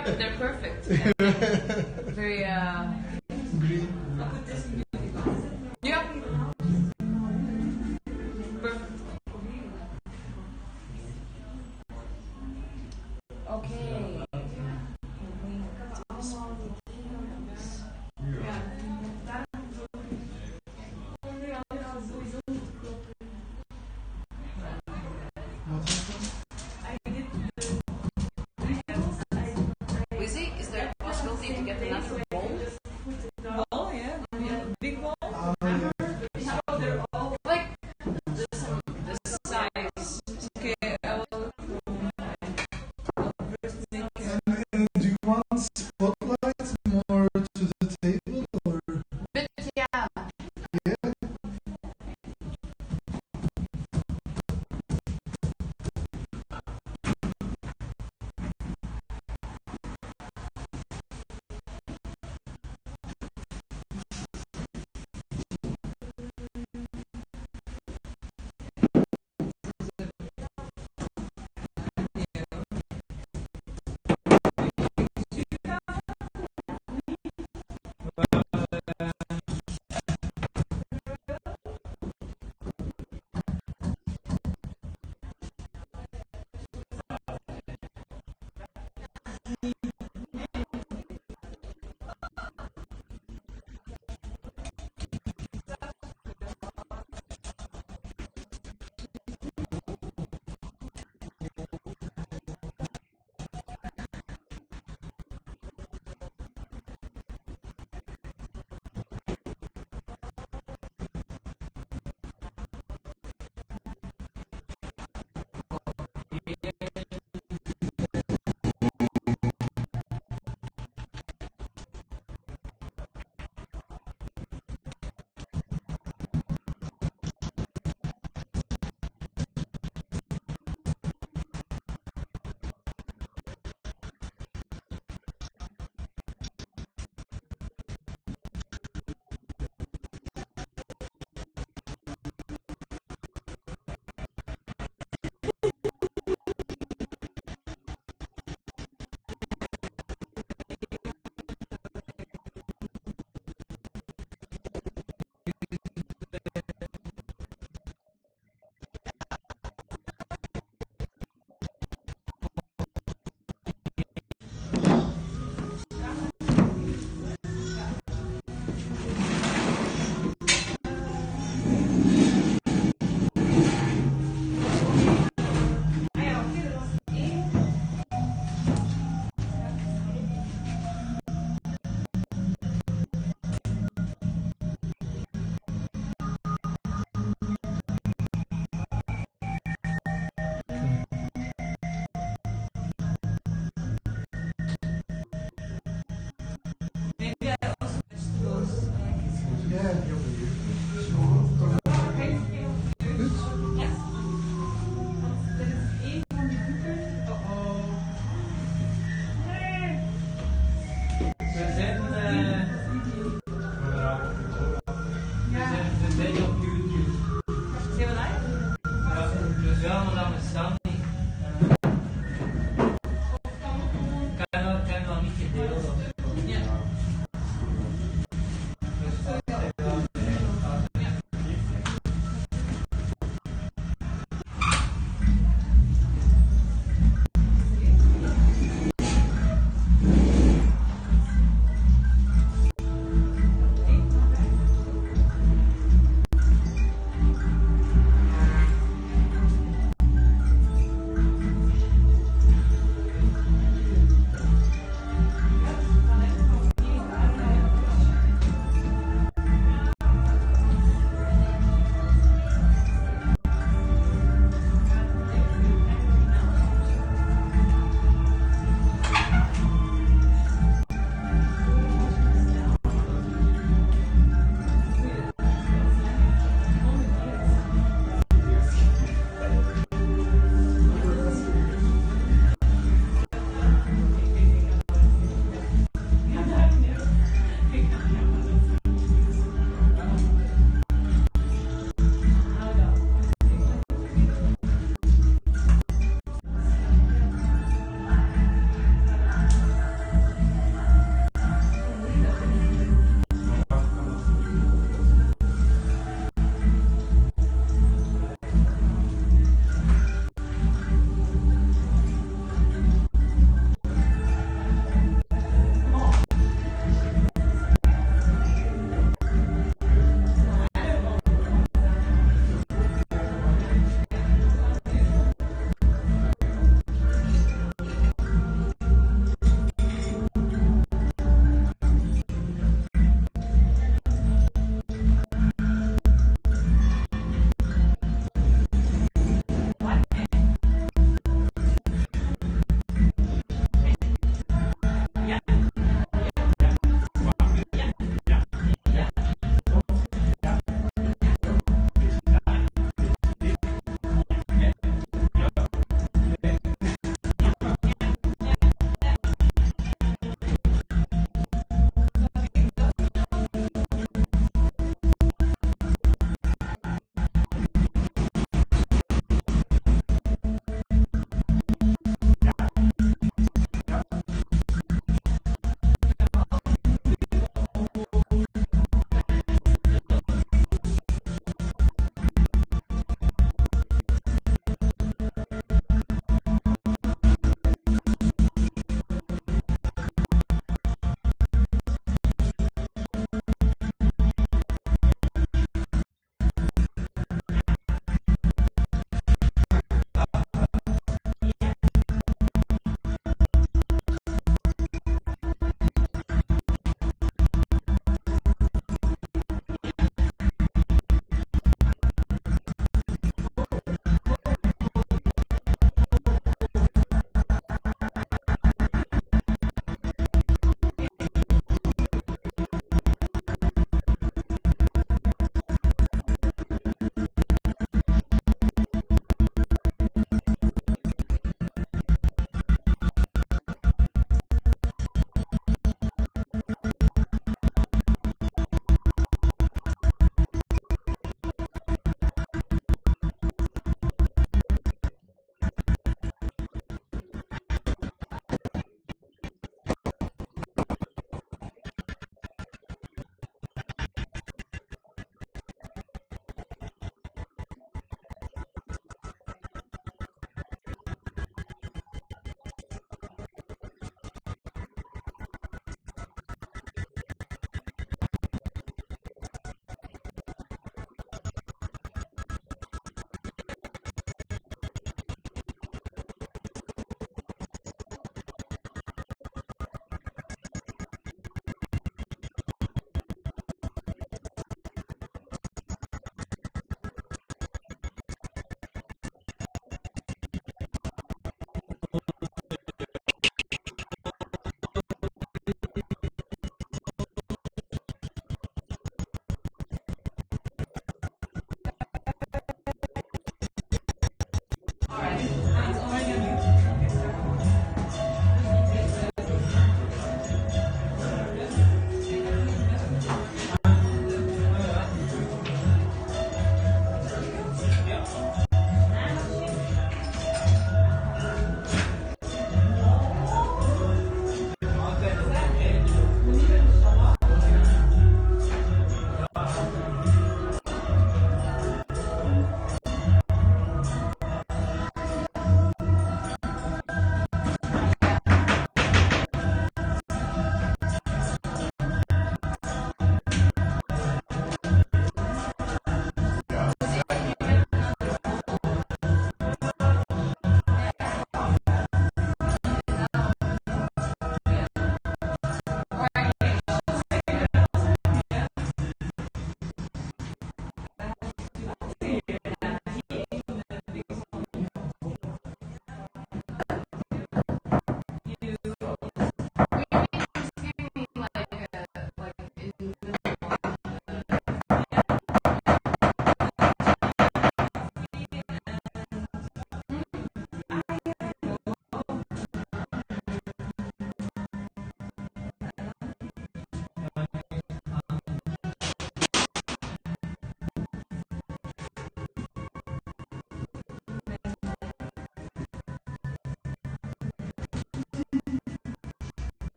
Yeah, but they're perfect. And very green. yeah. Perfect. Okay. Lizzy, is there a possibility to get another bowl? Ball, yeah. Big ball. Like this size. Okay, I will first make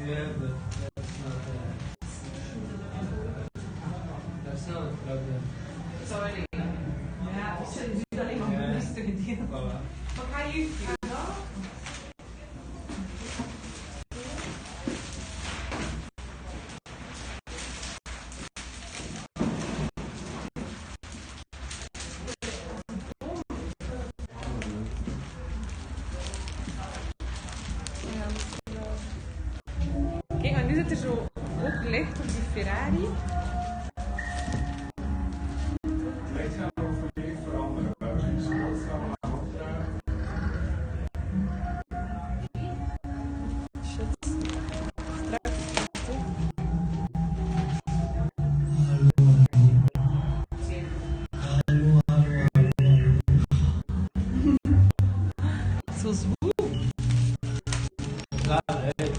Yeah, but that's not a problem. It's already. Ja, dus je ziet alleen maar Ja. rustige dingen. Voilà. Wat ga je doen? Kijk, maar nu zit er zo ook licht op die Ferrari. Licht gaan we volledig veranderen. We hebben iets groots gaan we gaan opdragen. Shit. Zo zwoel. Klaar, hè?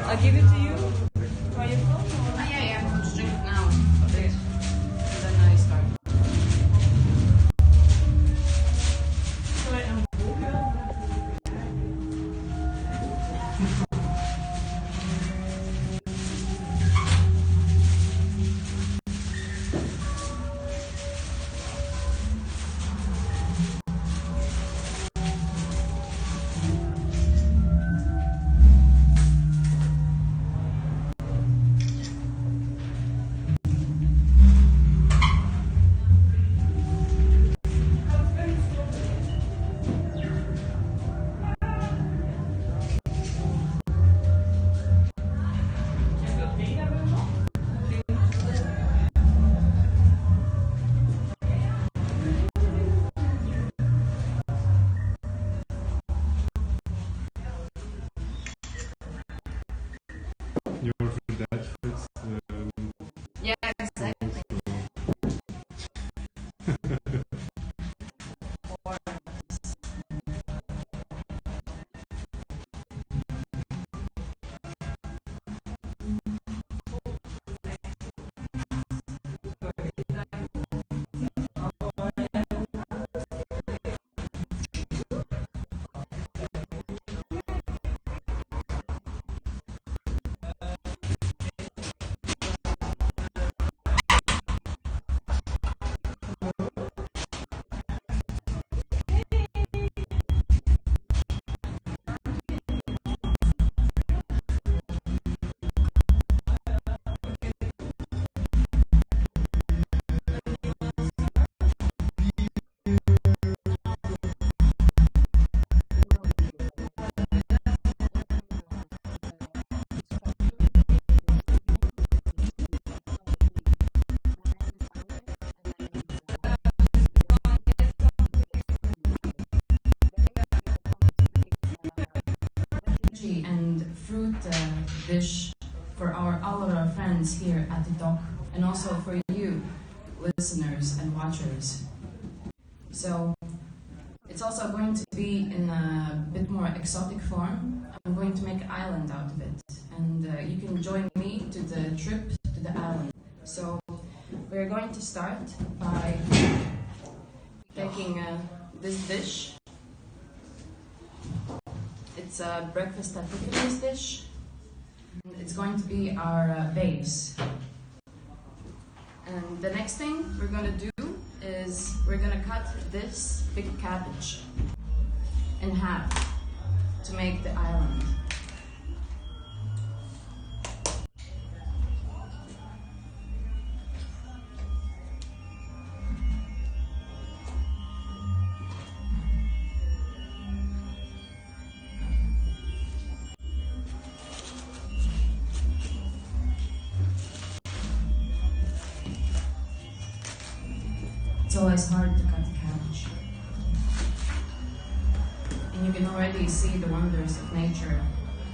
I'll give it to you. Try your phone. Oh, yeah, I'm going to drink it now. Okay. And then I start. You're for that first. Yeah, exactly. And fruit dish for all of our friends here at the dock, and also for you, listeners and watchers. So it's also going to be in a bit more exotic form. I'm going to make an island out of it, and you can join me to the trip to the island. So we're going to start by taking this dish. It's a breakfast at Tiffany's dish. It's going to be our base. And the next thing we're going to do is we're going to cut this big cabbage in half to make the island. It's always hard to cut the cabbage. And you can already see the wonders of nature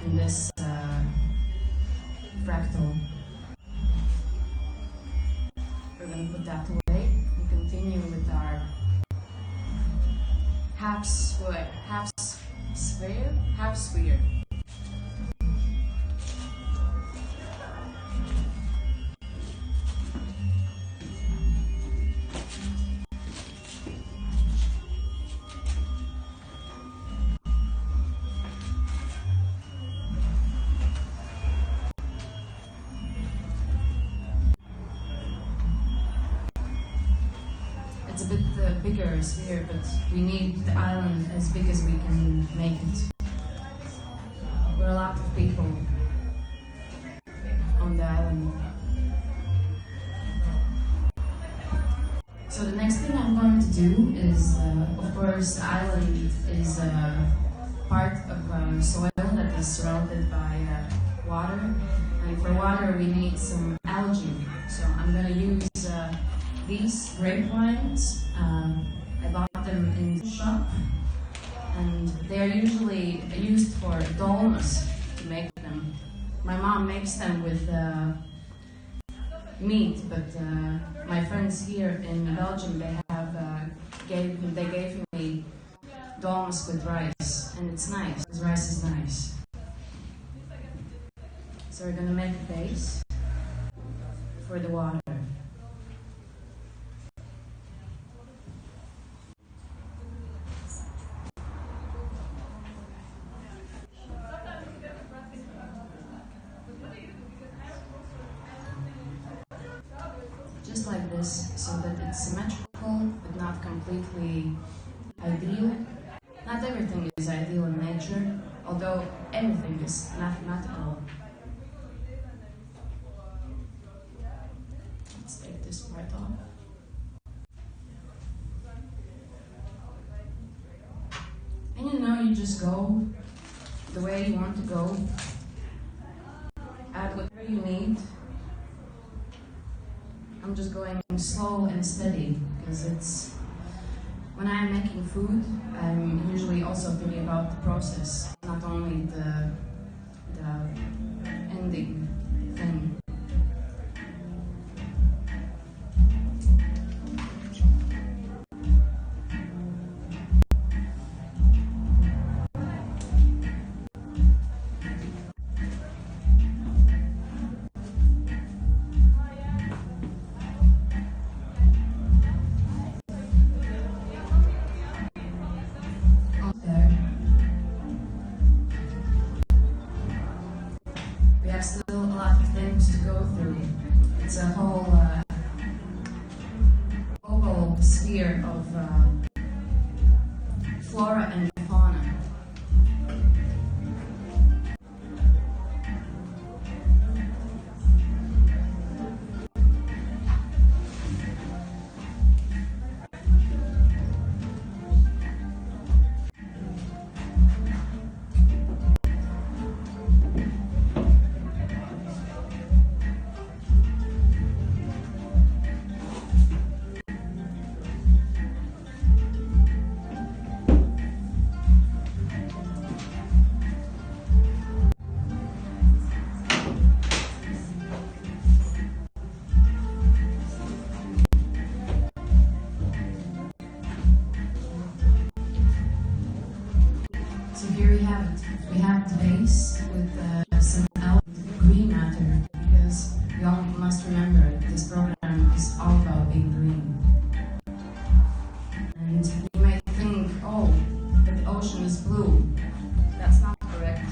in this fractal. We're going to put that away and continue with our half sphere. It's a bit bigger sphere, but we need the island as big as we can make it. We're a lot of people on the island. So the next thing I'm going to do is, of course, the island is part of soil that is surrounded by water. And for water we need some algae. So I'm going to use these grape vines. I bought them in the shop, and they are usually used for dolmas to make them. My mom makes them with meat, but my friends here in Belgium, they gave me dolmas with rice, and it's nice. This rice is nice. So we're gonna make a base for the water. Just like this, so that it's symmetrical but not completely ideal. Not everything is ideal in nature, although everything is mathematical. Let's take this part off. And you just go the way you want to go. Add whatever you need. I'm just going slow and steady, because it's when I'm making food, I'm usually also thinking about the process, not only the ending thing. Still a lot of things to go through. It's a whole oval sphere of flora and fauna. So here we have it. We have the base with some green matter, because we all must remember this program is all about being green. And you may think, oh, but the ocean is blue. That's not correct.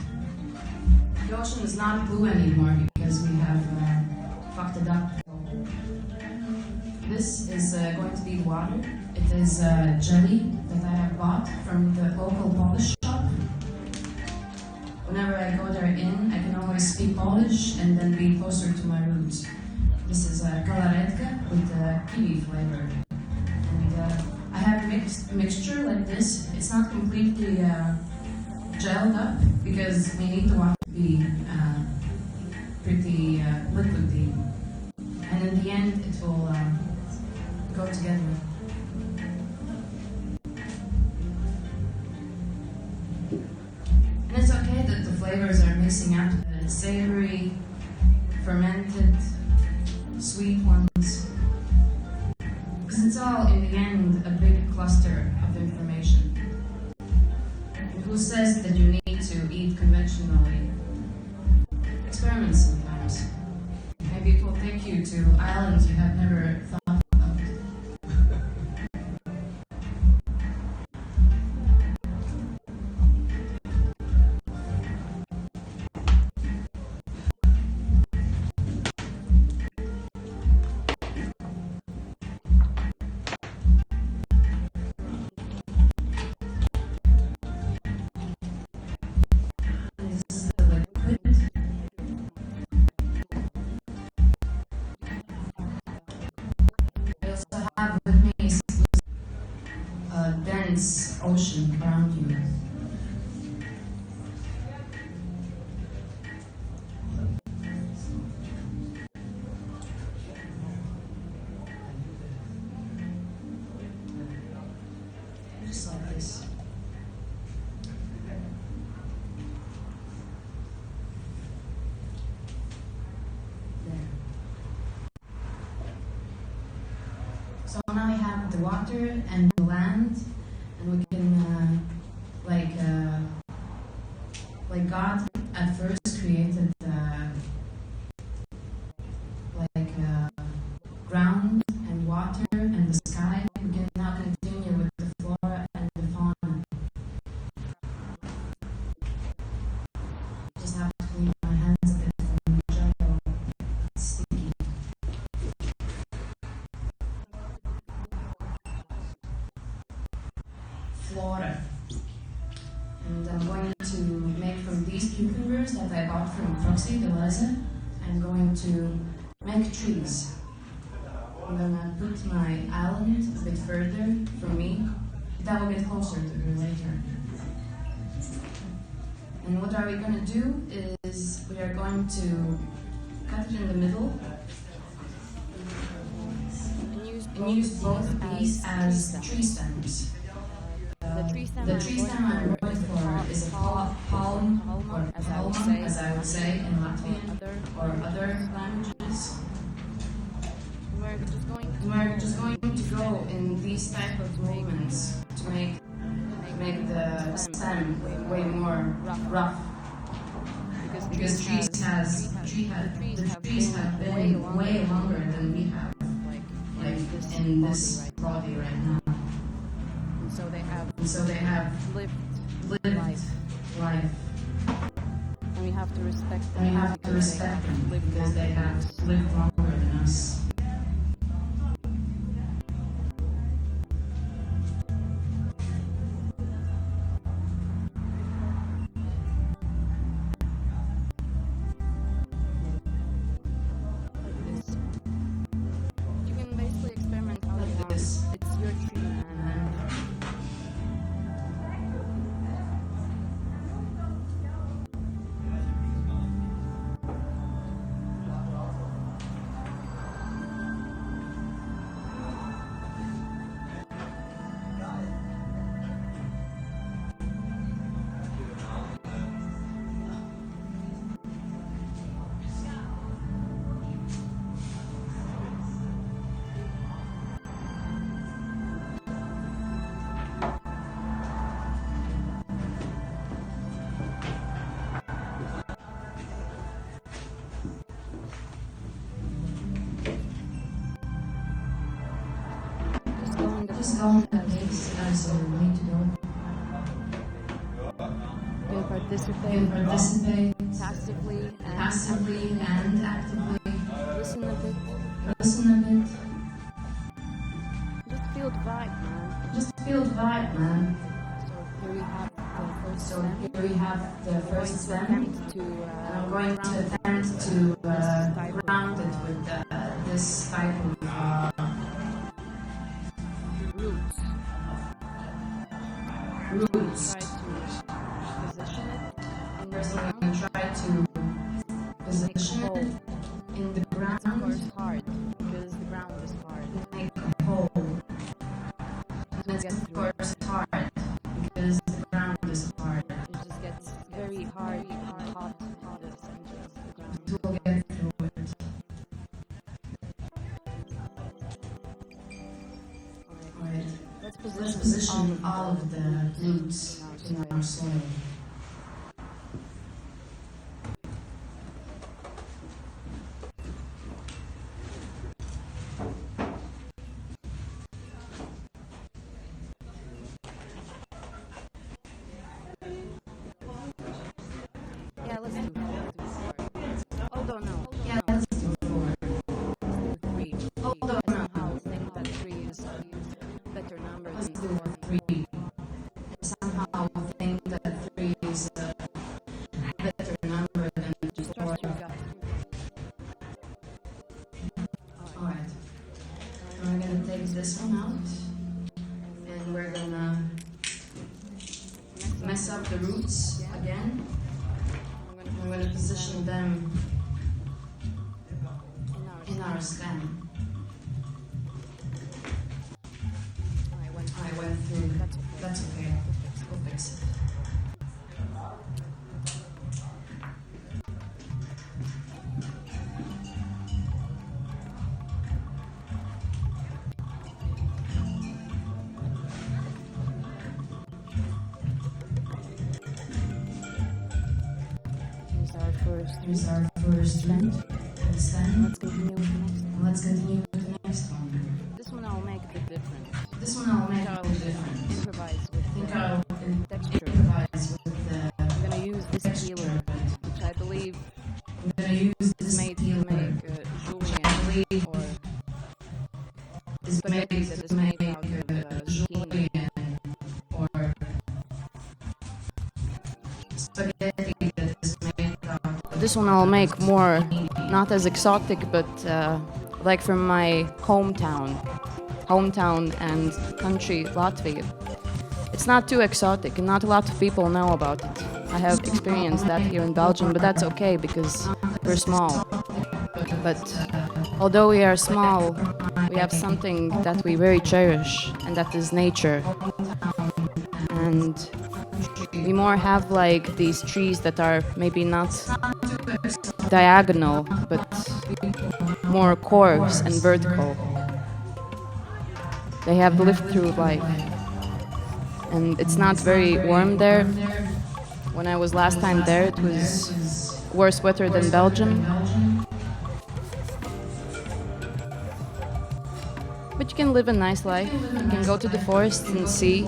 The ocean is not blue anymore because we have fucked it up. This is going to be water. It is jelly that I have bought from the local Polish shop. Whenever I go there I can always speak Polish and then be closer to my roots. This is kalaretka with kiwi flavor. And I have a mixture like this. It's not completely gelled up because we need the water to be pretty liquidy. And in the end it will go together. sweet ones. Because it's all, in the end, a big cluster of information. And who says that you need to eat conventionally? Experiment sometimes. Maybe it will take you to islands you have never thought about. Ocean around you. Just like this. There. So now we have the water and the land. And we can, like God at first created, ground and water and the sky. We can now continue with the flora and the fauna. Just have to clean my hands a bit from the gel. It's sticky. Flora. And I'm going to make from these cucumbers that I bought from Proxy de Leze, I'm going to make trees. I'm gonna put my island a bit further from me. That will get closer to her later. And what are we gonna do is we are going to cut it in the middle and use both of these as tree stems. The tree stem I'm going for is a palm or palma, as I would say in Latvian or other languages. We're just going to go in these type of movements to make the stem way more rough. Because the trees have been way longer than we have, like in this body right now. So they have lived life. And we have to respect them. And we have to respect them because they have lived longer than us. You can basically experiment how you want. It's your tree, man. Just go on the pace as you need to go. You can participate passively and actively. Listen a bit. Just feel the vibe, man. So here we have the first stem. I'm going to attempt to ground it with this type of roots. First I'm going to try to position it in the ground. It's hard because the ground is hard. Make a hole. And it's of course hard because the ground is hard. It just gets very hard and hot in the center of the ground. We'll get through it. Alright. Let's Let's position position all of the roots in our soil. Yeah, let's do four. Although no. Yeah, let's do 4. Let's do three. Although I somehow think that three is a better number let's than do four. 3. Somehow think that 3 is a better number than Just 4. trust your gut. Alright. We're gonna take this one out. And we're gonna mess up the roots again. I'm gonna position them in our stem. I went through. That's okay. We'll fix it. Here's our first root. Stem. Let's continue with the next one. Let's continue with the next one. This one I'll make a bit different. This one I'll make I'll a bit different. improvise with I think the I'll texture. improvise with the I'm gonna use this texture peeler, of it. which I believe I'm gonna use is this made to peeler, make which I julienne believe or is spaghetti made that is to made make out of zucchini. julienne or spaghetti that is made out of This one I'll make more, not as exotic, but like from my hometown and country, Latvia. It's not too exotic, and not a lot of people know about it. I have experienced that here in Belgium, but that's okay because we're small. But although we are small, we have something that we very cherish, and that is nature. And we more have like these trees that are maybe not diagonal, but more coarse and vertical. They have lived through life. And it's not very warm there. When I was last time there, it was worse weather than Belgium. But you can live a nice life. You can go to the forest and see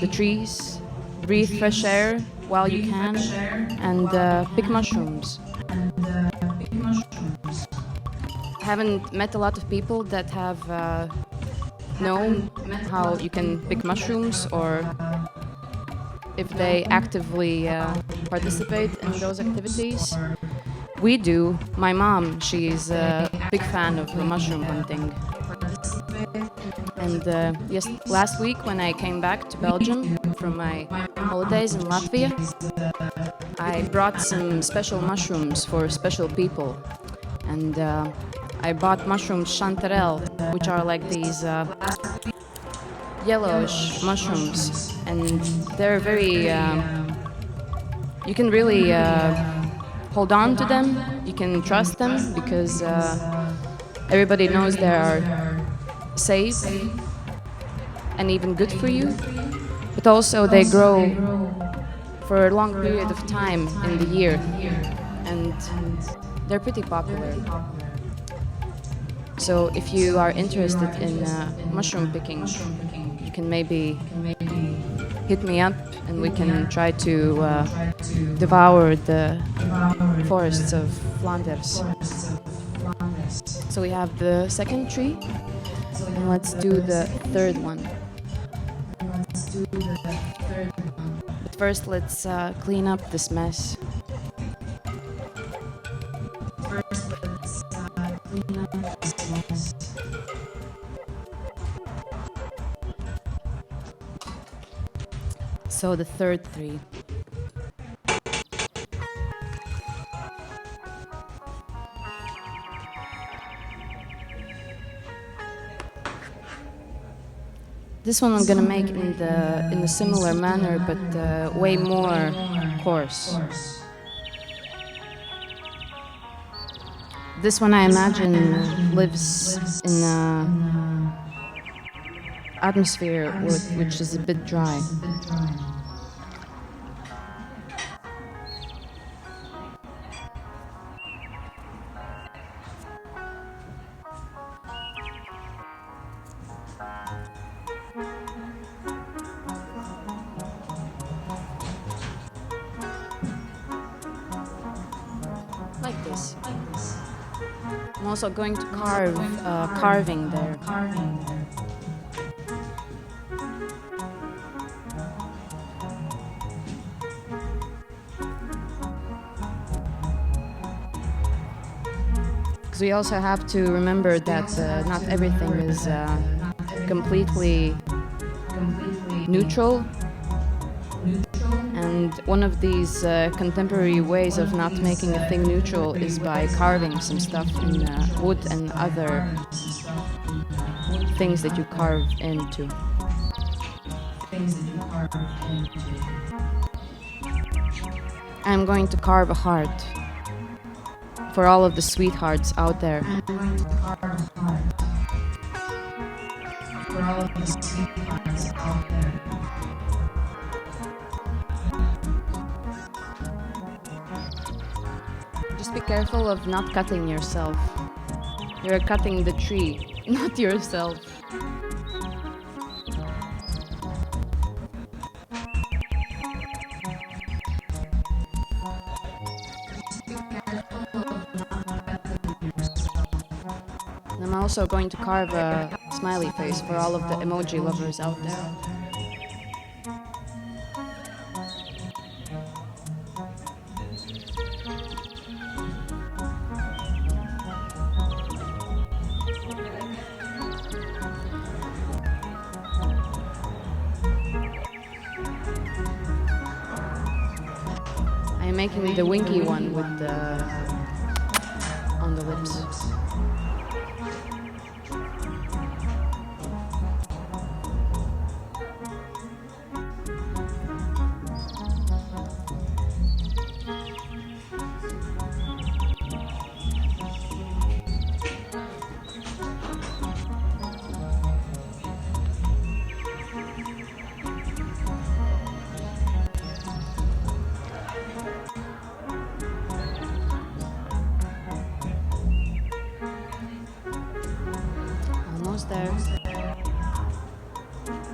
the trees, breathe fresh air while you can, and pick mushrooms. I haven't met a lot of people that have known how you can pick mushrooms or if they actively participate in those activities. We do. My mom, she's a big fan of mushroom hunting. And yes, last week when I came back to Belgium from my holidays in Latvia, I brought some special mushrooms for special people. And I bought mushrooms chanterelle, which are like these yellowish mushrooms. And they're very, you can really hold on to them, you can trust them because everybody knows they are safe and even good for you, but also they grow for a long period of time in the year, and they're pretty popular. So if you are interested in mushroom picking, you can maybe hit me up and we can try to devour the forests of Flanders. So we have the second tree, and let's do the third one. But first, let's clean up this mess. So the third tree. This one I'm gonna make in a similar manner, but way more coarse. This one I imagine lives in atmosphere which is a bit dry. Like this. I'm also going to carve carving there. Because we also have to remember that not everything is completely neutral. And one of these contemporary ways of not making a thing neutral is by carving some stuff in wood and other things that you carve into. I'm going to carve a heart for all of the sweethearts out there. Just be careful of not cutting yourself. You're cutting the tree, not yourself. And I'm also going to carve a smiley face for all of the emoji lovers out there. I'm making the winky one with the on the lips. There.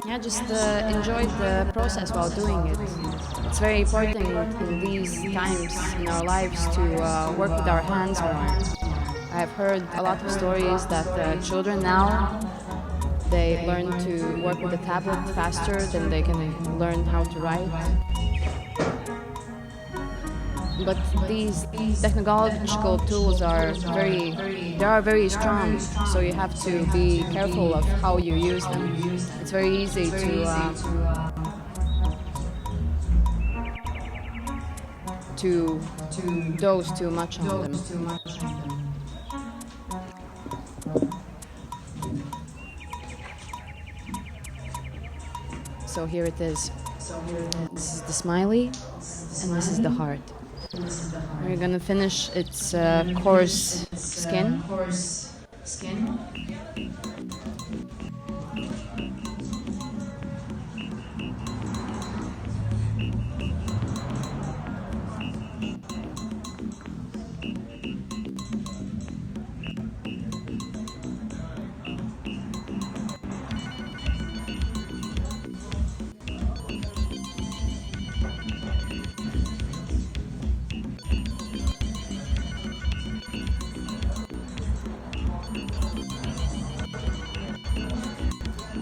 Yeah, just enjoy the process while doing it. It's very important in these times in our lives to work with our hands more. I've heard a lot of stories that children now, they learn to work with a tablet faster than they can learn how to write. But these technological tools are very strong, so you have to be careful of how you use them. It's very easy to dose too much on them. So here it is. This is the smiley, and this is the heart. We're gonna finish its coarse skin.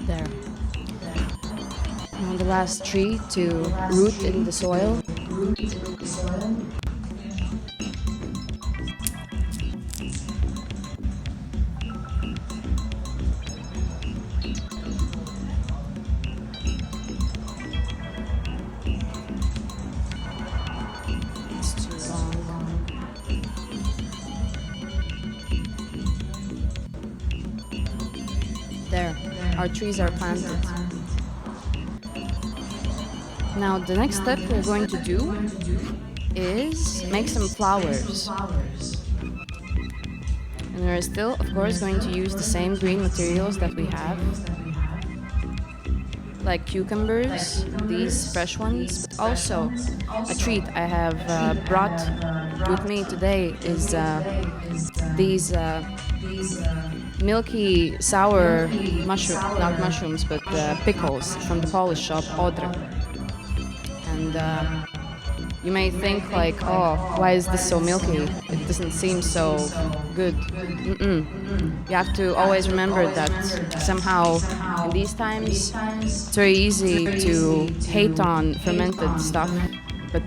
There. Now the last tree to root in the soil. It's too long. There. Our trees are planted. Now the next step we're going to do is make some flowers. And we're still, of course, going to use the same green materials that we have. like cucumbers, these fresh ones, but also a treat I have brought with me today is these milky sour not mushrooms, but pickles from the Polish shop Odra. And you may think like, oh, why is this so milky? It doesn't seem so good. You have to always remember that somehow in these times it's very easy to hate on fermented stuff, but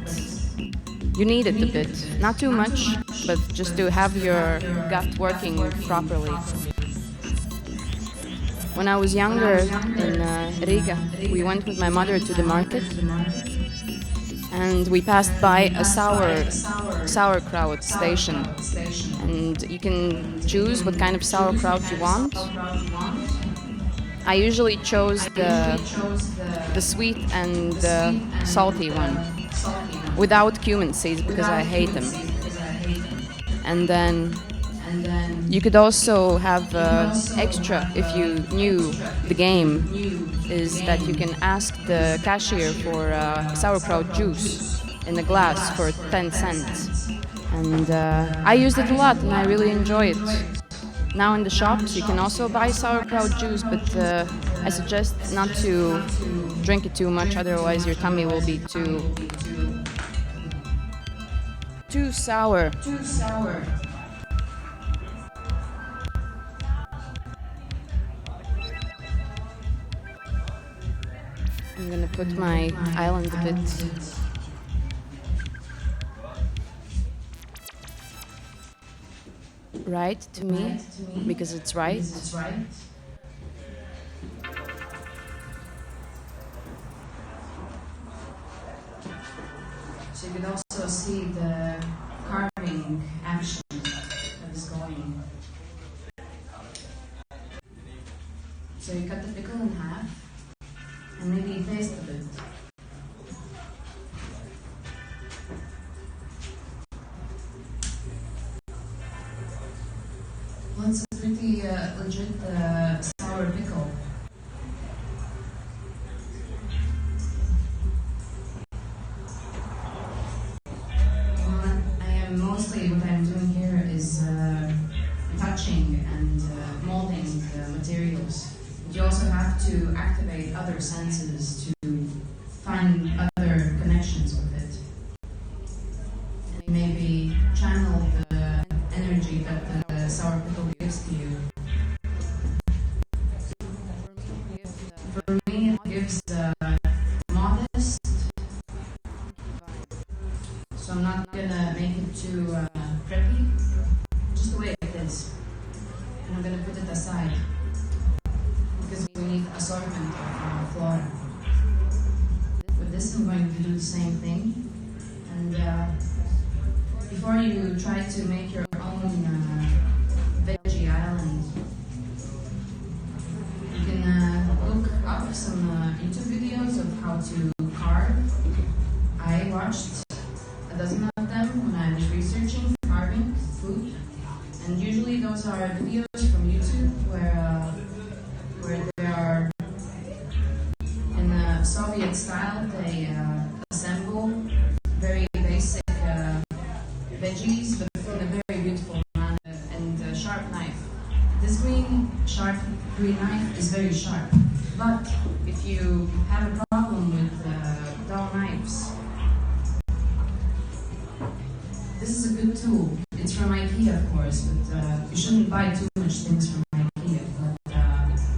you need it a bit. Not too much, but just to have your gut working properly. When I was younger in Riga, we went with my mother to the market, and we passed by a sauerkraut station, and you can choose what kind of sauerkraut you want. I usually chose the sweet and salty one, without cumin seeds because I hate them. And then you could also have extra, if you knew the game, is that you can ask the cashier for sauerkraut juice in a glass for 10 cents. And I used it a lot and I really enjoy it. Now in the shops you can also buy sauerkraut juice, but I suggest not to drink it too much, otherwise your tummy will be too sour. I'm gonna put my island a bit. Right to me, because it's right. So you can also see the carving action that is going. So you cut the pickle in half and maybe taste a bit. Well, it's a pretty legit sour pickle. Mostly what I'm doing here is touching and molding the materials. But you also have to activate other senses to find other connections with it. And maybe channel the energy that the sour pickle gives to you. For me, it gives modest. So I'm not gonna make it too preppy, just the way it is. And I'm gonna put it aside because we need assortment of flora. With this, I'm going to do the same thing. And before you try to make your own veggie island, you can look up some YouTube videos of how to carve. I watched a dozen of them when I was researching carving food, and usually those are videos from YouTube where they are in a Soviet style. They assemble very basic veggies, but in a very beautiful manner, and a sharp knife. This sharp green knife is very sharp, but if you have a problem with dull knives, this is a good tool. It's from IKEA, of course, but you shouldn't buy too much things from IKEA. But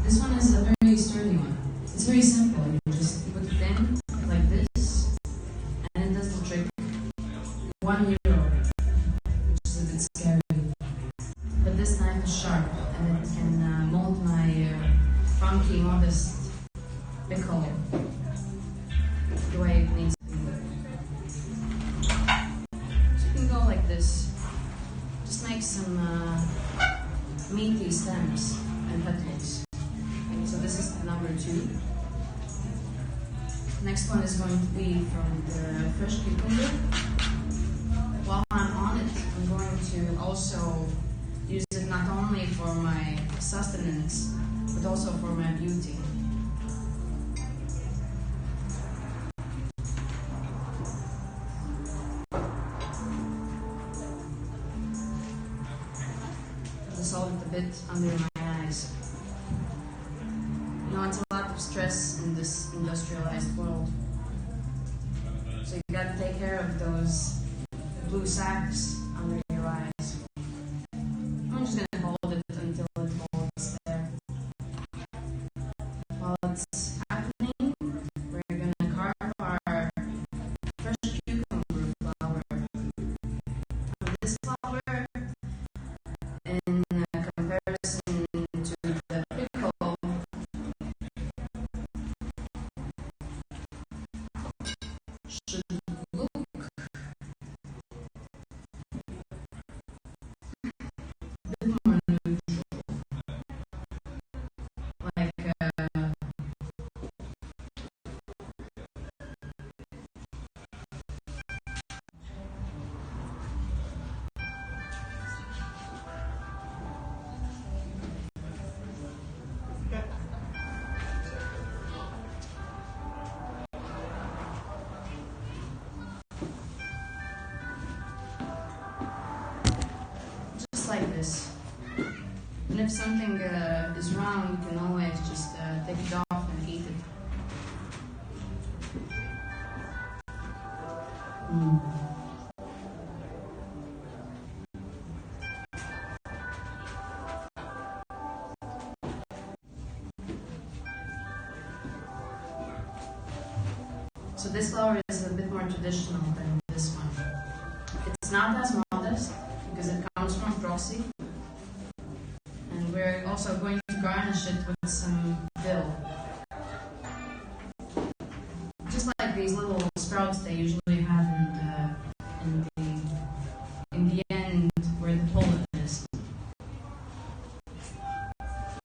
this one is a very sturdy one. It's very simple. You just put it in like this, and it does the trick. €1, which is a bit scary. But this knife is sharp, and it can mold my funky, modest pickle the way it needs to be. Go like this. Just make some meaty stems and petals. Okay, so this is number 2. Next one is going to be from the fresh cucumber. While I'm on it, I'm going to also use it not only for my sustenance, but also for my beauty. eyes. You know, it's a lot of stress in this industrialized world. So you gotta take care of those blue sacs under your eyes. I'm just gonna hold it until it holds there. While it's happening, we're gonna carve our fresh cucumber flower. This flower, in comparison to the pickle, should look a bit more neutral. Like, just like this. And if something is wrong, you can always just take it off and eat it. So this flower is a bit more traditional than this one. It's not as modest because it comes from Proxy. And we're also going to garnish it with some dill. Just like these little sprouts they usually have in the end where the pollen is.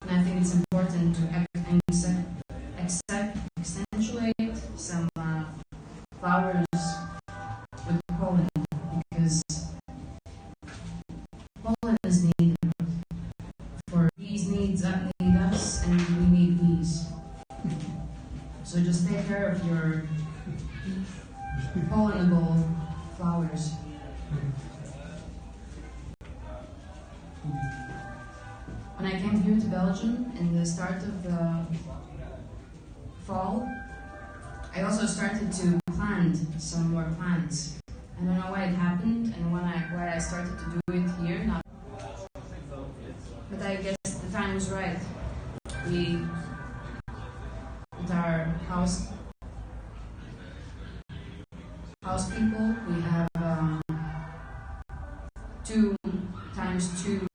And I think it's important to accentuate some flowers with pollen because pollen is needed for bees need us and we need bees. So just take care of your pollinable flowers. When I came here to Belgium in the start of the fall, I also started to plant some more plants. I don't know why it happened and why I started to do it here. But I guess the time was right. We, with our house people, we have 2 times 2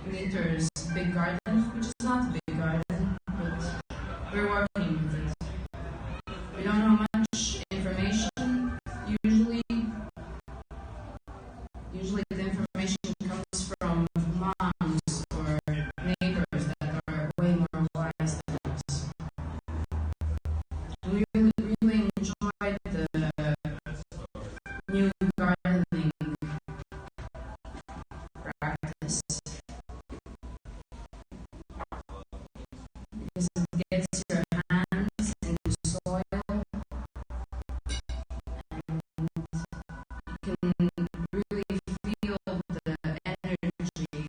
meters big garden, which is not a big garden, but we're working with it. We don't know much information. Usually the information comes from moms or neighbors that are way more wise than us. And we really enjoyed the new gardening practice because it gets your hands into soil and you can really feel the energy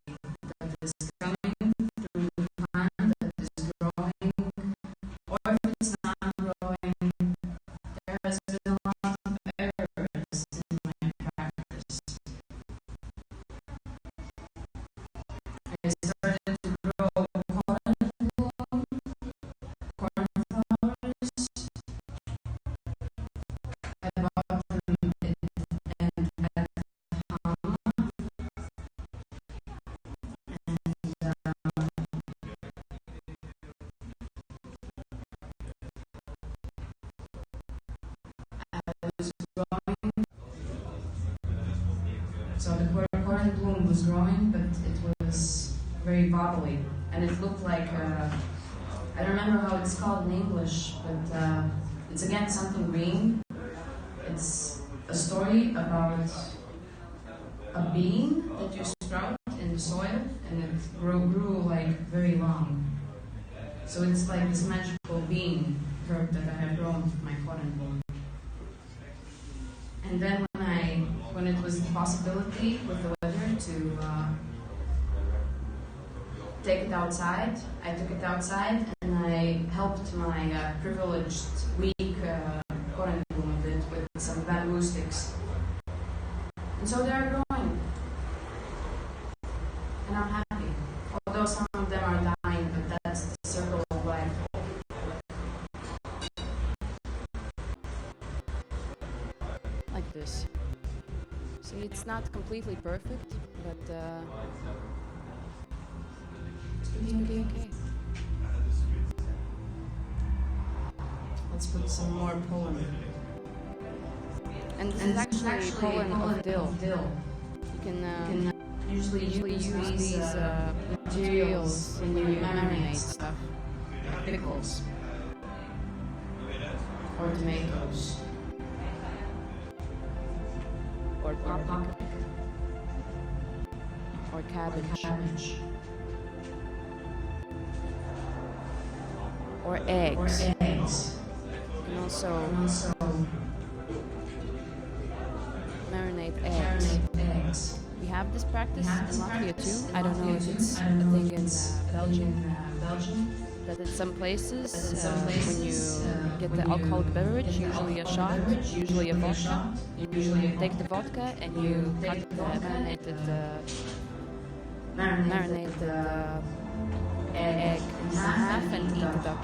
that is coming through the plant that is growing, or if it's not growing, there has been a lot of errors in my practice. I started to grow cornflowers. I bought them at home, I was growing. So the corn bloom was growing, but it was very bobbly, and it looked like I don't remember how it's called in English, but it's again something green. It's a story about a bean that you sprout in the soil, and it grew like very long. So it's like this magical bean herb that I have grown with my cotton bloom. And then when it was a possibility with the weather to take it outside. I took it outside and I helped my privileged, weak Korean woman a bit with some bamboo sticks. And so they're growing. And I'm happy. Although some of them are dying, but that's the circle of life. Like this. See, it's not completely perfect, but it's gonna be okay. Let's put some more pollen. And this is actually pollen of dill. You can Usually use these materials when you marinate stuff, like pickles or tomatoes or paprika or cabbage or eggs. You can also marinate eggs. We have this practice in Latvia too. I don't know if it's a thing in Belgium. That in some places, when you get the alcoholic beverage, usually a shot, usually a vodka, you take the vodka and you cut the marinated egg in half and eat it up.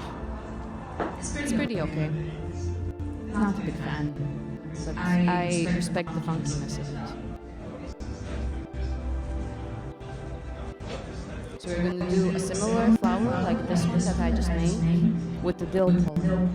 It's pretty okay. Not a big fan, but I respect the funkiness of it. So we're going to do a similar flower like this one that I just made with the dill pollen.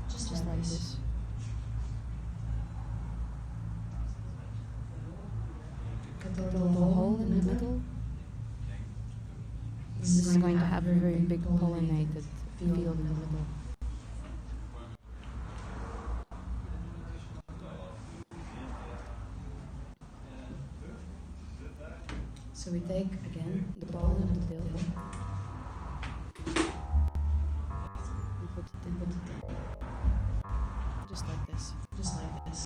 Just like this. Cut a little hole in the middle. This is going to have a very big pollinated field in the middle. So we take again The pollen of the dill and put it in. Just like this.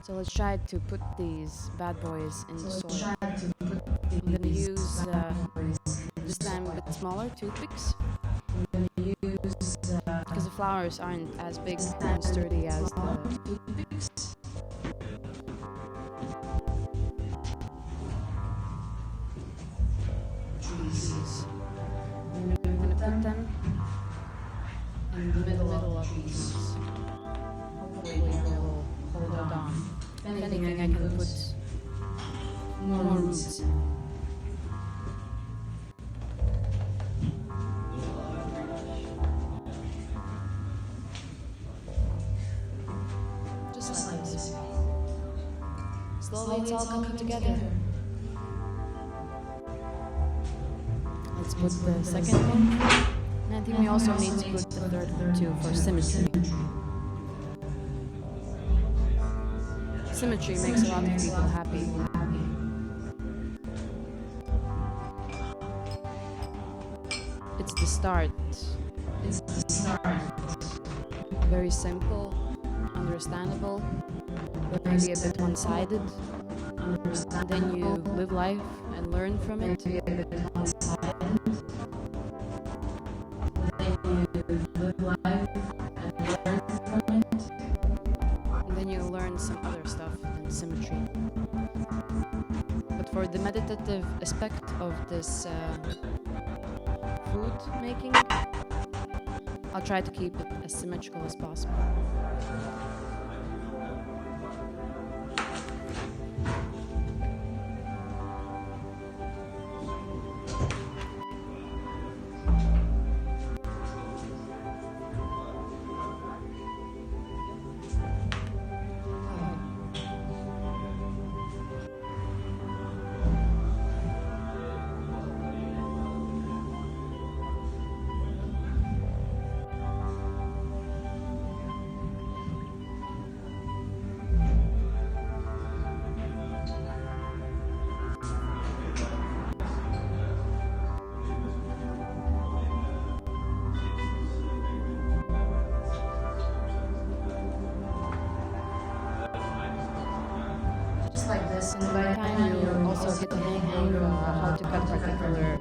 So let's try to put these bad boys in the soil. I'm going to use this time a bit smaller toothpicks because the flowers aren't as big and sturdy as the toothpicks. Trees. And we're going to put them in the middle of these. Hopefully they will hold on. If anything, I can put more roots in. Just like this. Slowly it's all coming together. Let's put the second one. And I think we also need to put the third one too for symmetry. Symmetry makes a lot of people happy. It's the start. Very simple, understandable, but maybe a bit one-sided. And then you live life and learn from it. And then you learn some other stuff than symmetry. But for the meditative aspect of this food making, I'll try to keep it as symmetrical as possible. just like this, And by time you also get the hang of how to cut particular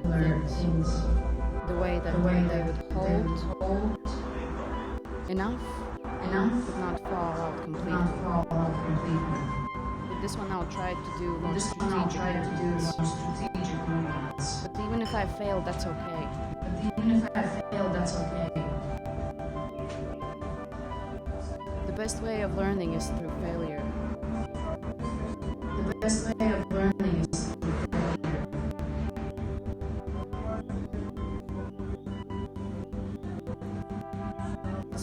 things. The way that they would hold enough, but not fall out completely. With this one I'll try to do more strategic movements. But even if I fail, that's okay. The best way of learning is through failure. This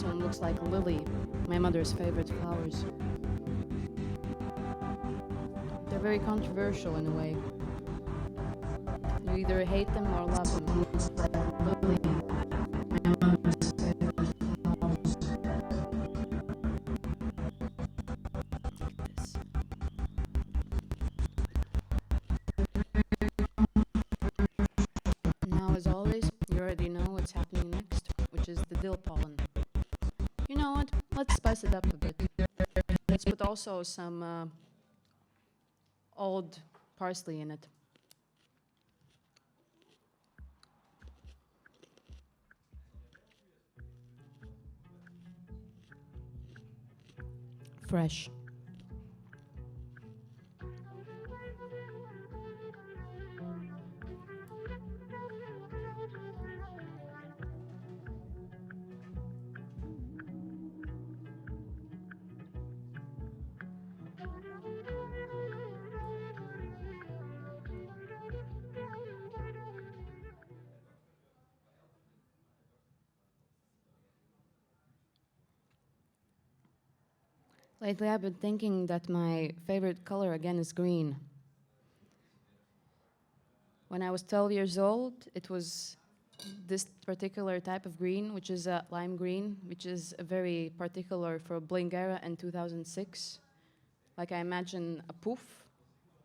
one looks like lily, my mother's favorite flowers. They're very controversial in a way. You either hate them or love them. Now, as always, you already know what's happening next, which is the dill pollen. You know what? Let's spice it up a bit. Let's put also some old parsley in it. Fresh. Lately I've been thinking that my favorite color again is green. When I was 12 years old, it was this particular type of green, which is a lime green, which is a very particular for Blingera in 2006. Like I imagine a poof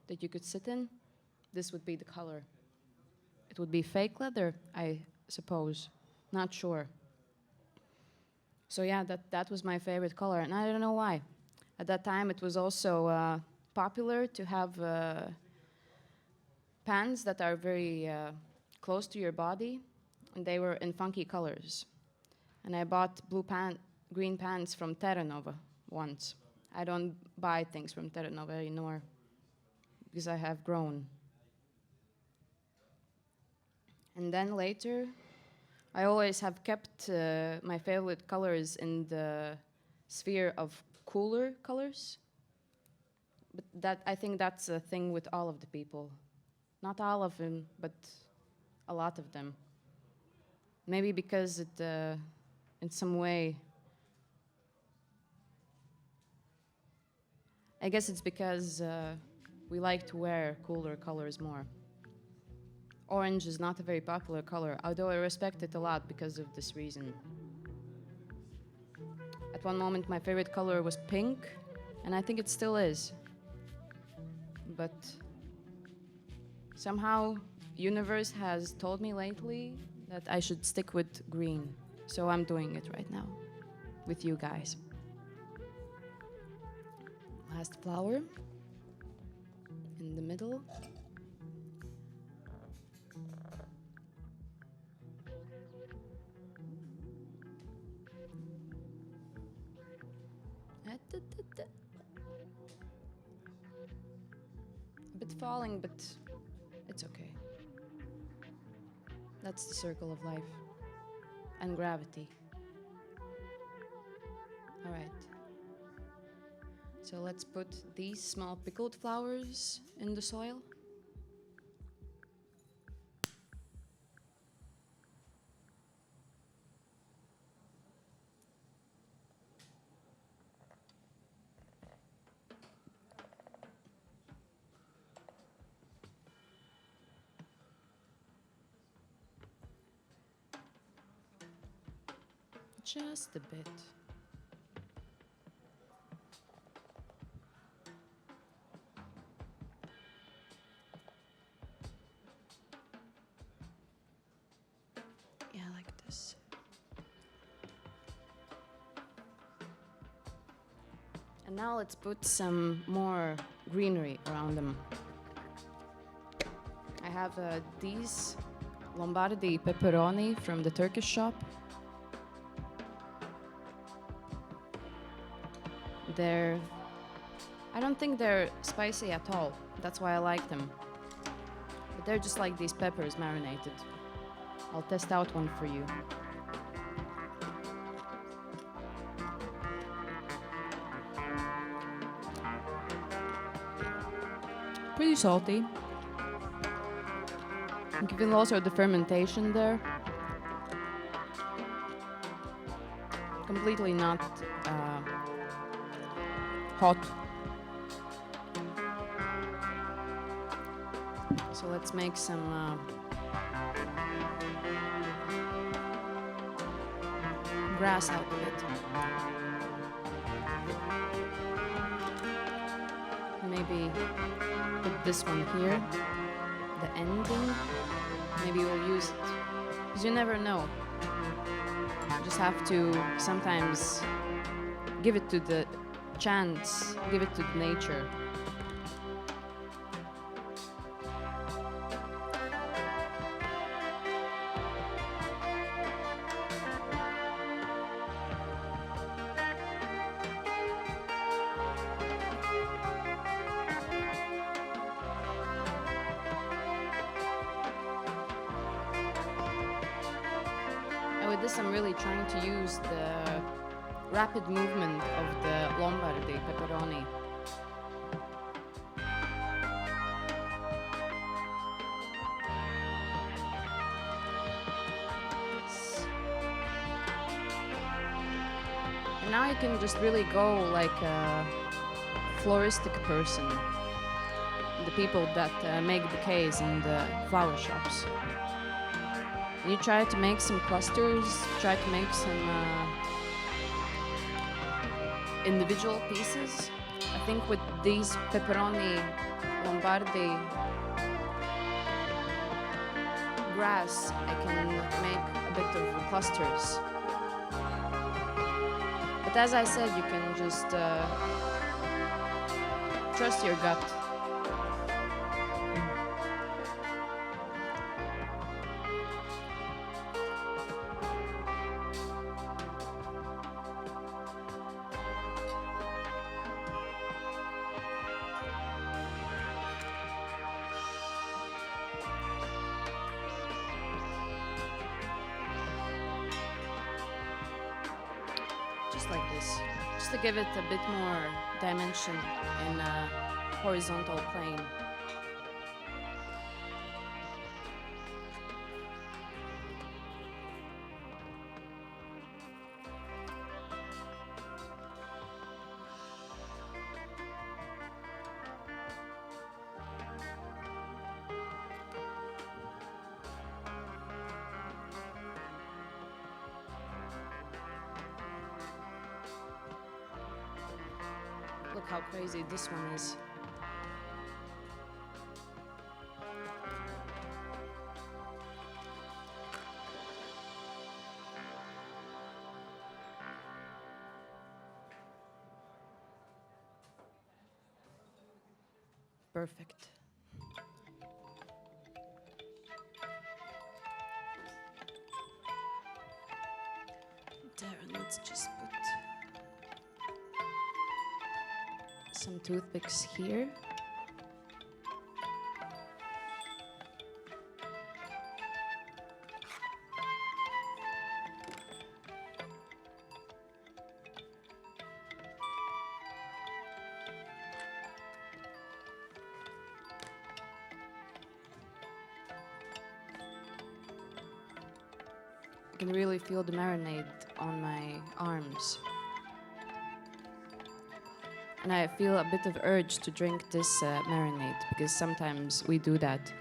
that you could sit in, this would be the color. It would be fake leather, I suppose. Not sure. So yeah, that was my favorite color, and I don't know why. At that time, it was also popular to have pants that are very close to your body, and they were in funky colors. And I bought green pants from Terranova once. I don't buy things from Terranova anymore because I have grown. And then later, I always have kept my favorite colors in the sphere of cooler colors. But I think that's a thing with all of the people. Not all of them, but a lot of them. Maybe because it, in some way, I guess it's because we like to wear cooler colors more. Orange is not a very popular color, although I respect it a lot because of this reason. At one moment, my favorite color was pink, and I think it still is. But somehow, universe has told me lately that I should stick with green. So I'm doing it right now, with you guys. Last flower, in the middle. A bit falling, but it's okay. That's the circle of life and gravity. All right. So let's put these small pickled flowers in the soil. Just a bit. Yeah, like this. And now let's put some more greenery around them. I have these Lombardy pepperoni from the Turkish shop. I don't think they're spicy at all. That's why I like them. But they're just like these peppers marinated. I'll test out one for you. Pretty salty. You can feel also the fermentation there. Completely not hot. So let's make some grass out of it. Maybe put this one here, the ending. Maybe we'll use it, because you never know. You just have to sometimes give it to the chance, give it to nature. With this, I'm really trying to use the rapid movement of the Lombardy pepperoni. And now you can just really go like a floristic person, the people that make bouquets in the flower shops. You try to make some clusters, try to make some individual pieces. I think with these pepperoni Lombardy grass, I can make a bit of clusters. But as I said, you can just trust your gut. Just like this, just to give it a bit more dimension in a horizontal plane. Look how crazy this one is. Perfect. There, and let's just put some toothpicks here. I can really feel the marinade on my arms. And I feel a bit of urge to drink this marinade, because sometimes we do that.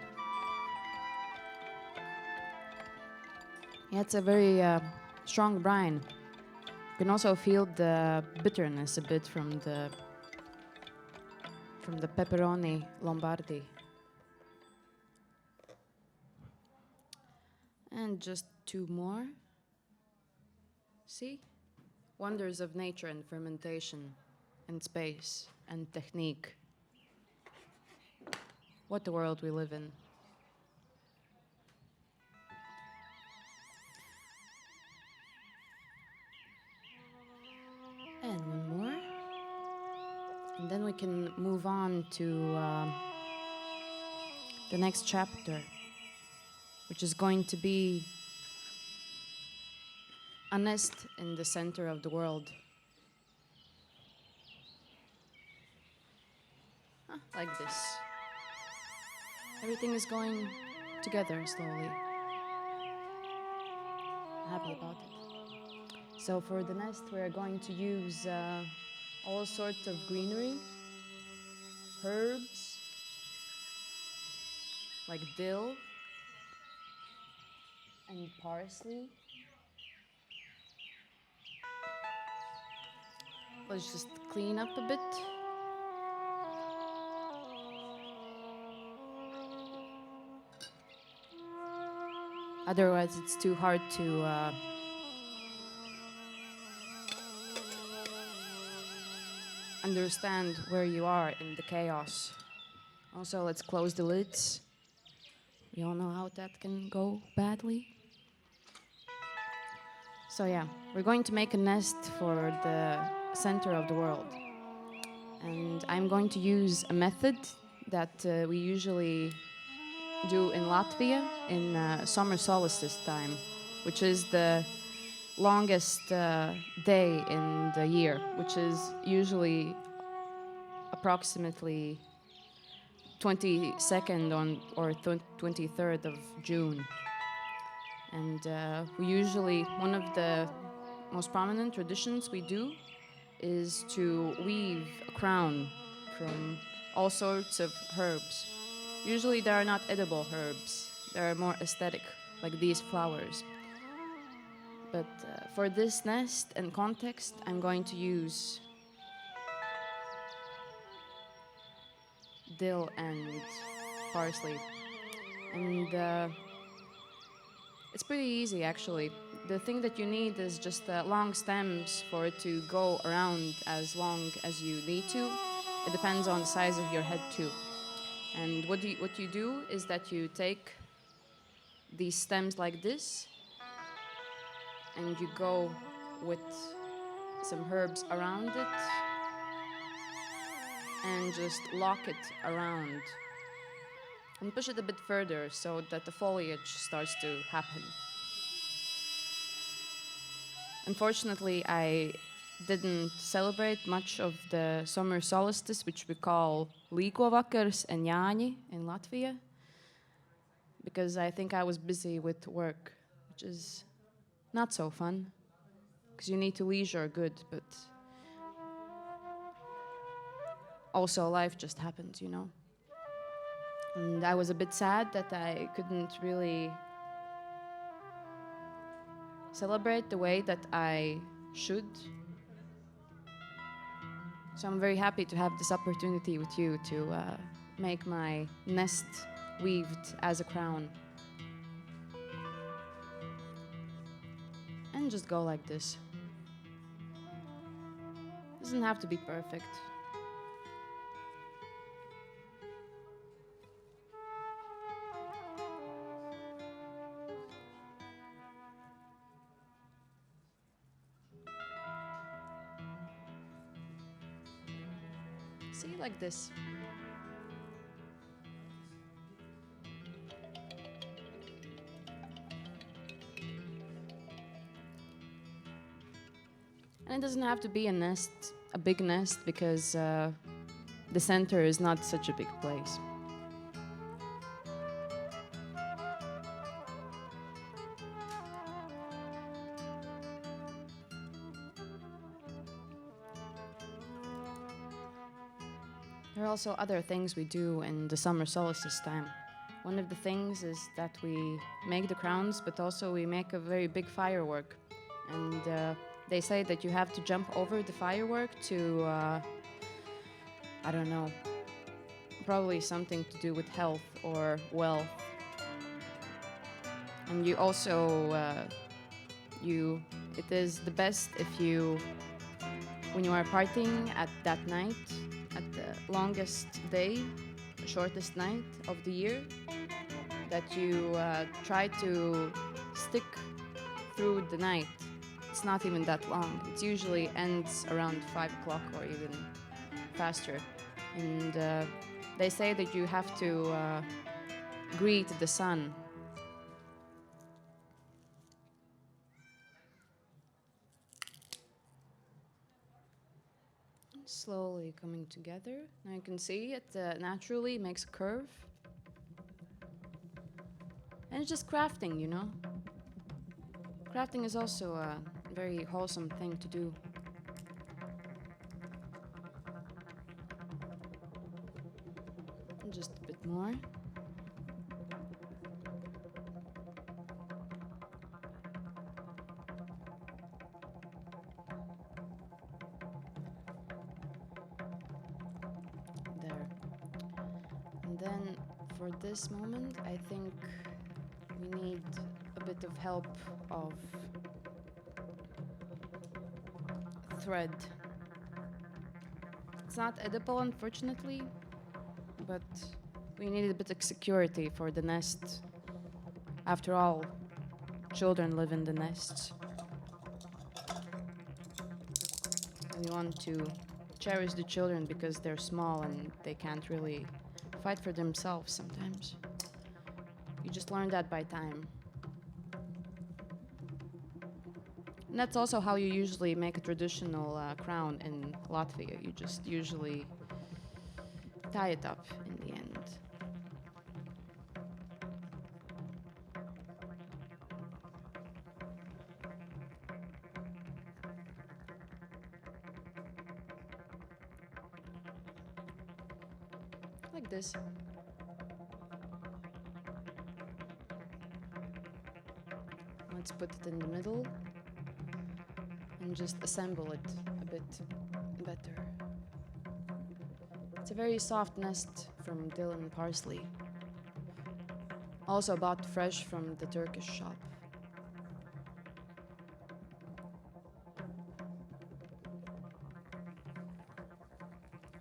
Yeah, it's a very strong brine. You can also feel the bitterness a bit from the pepperoni Lombardy. And just 2 more. See? Wonders of nature and fermentation. and space and technique. What the world we live in. And one more. And then we can move on to the next chapter, which is going to be a nest in the center of the world. Like this. Everything is going together slowly. Happy about it. So for the nest, we are going to use all sorts of greenery, herbs, like dill and parsley. Let's just clean up a bit. Otherwise, it's too hard to understand where you are in the chaos. Also, let's close the lids. We all know how that can go badly. So yeah, we're going to make a nest for the center of the world. And I'm going to use a method that we usually do in Latvia in summer solstice time, which is the longest day in the year, which is usually approximately 22nd or 23rd of June. And we usually, one of the most prominent traditions we do is to weave a crown from all sorts of herbs. Usually they are not edible herbs, they are more aesthetic, like these flowers. But for this nest and context, I'm going to use dill and parsley. And it's pretty easy, actually. The thing that you need is just long stems for it to go around as long as you need to. It depends on the size of your head, too. And what you do is that you take these stems like this, and you go with some herbs around it, and just lock it around. And push it a bit further so that the foliage starts to happen. Unfortunately, I didn't celebrate much of the summer solstice, which we call Līgovakars and Jāņi in Latvia, because I think I was busy with work, which is not so fun, because you need to leisure good, but also life just happens, you know. And I was a bit sad that I couldn't really celebrate the way that I should. So I'm very happy to have this opportunity with you to make my nest weaved as a crown. And just go like this. Doesn't have to be perfect. See, like this. And it doesn't have to be a nest, a big nest, because the center is not such a big place. There are also other things we do in the summer solstice time. One of the things is that we make the crowns, but also we make a very big firework. And they say that you have to jump over the firework to, I don't know, probably something to do with health or wealth. And you also, it is the best if you when you are partying at that night, at the longest day, the shortest night of the year, that you try to stick through the night. It's not even that long. It usually ends around 5 o'clock or even faster. And they say that you have to greet the sun. Slowly coming together. Now you can see it naturally makes a curve. And it's just crafting, you know? Crafting is also a very wholesome thing to do. Just a bit more. There. And then for this moment, I think we need a bit of help of thread. It's not edible, unfortunately, but we need a bit of security for the nest. After all, children live in the nests. We want to cherish the children because they're small and they can't really fight for themselves sometimes. You just learn that by time. And that's also how you usually make a traditional crown in Latvia. You just usually tie it up in the end. Like this. Let's put it in the middle and just assemble it a bit better. It's a very soft nest from Dylan Parsley. Also bought fresh from the Turkish shop.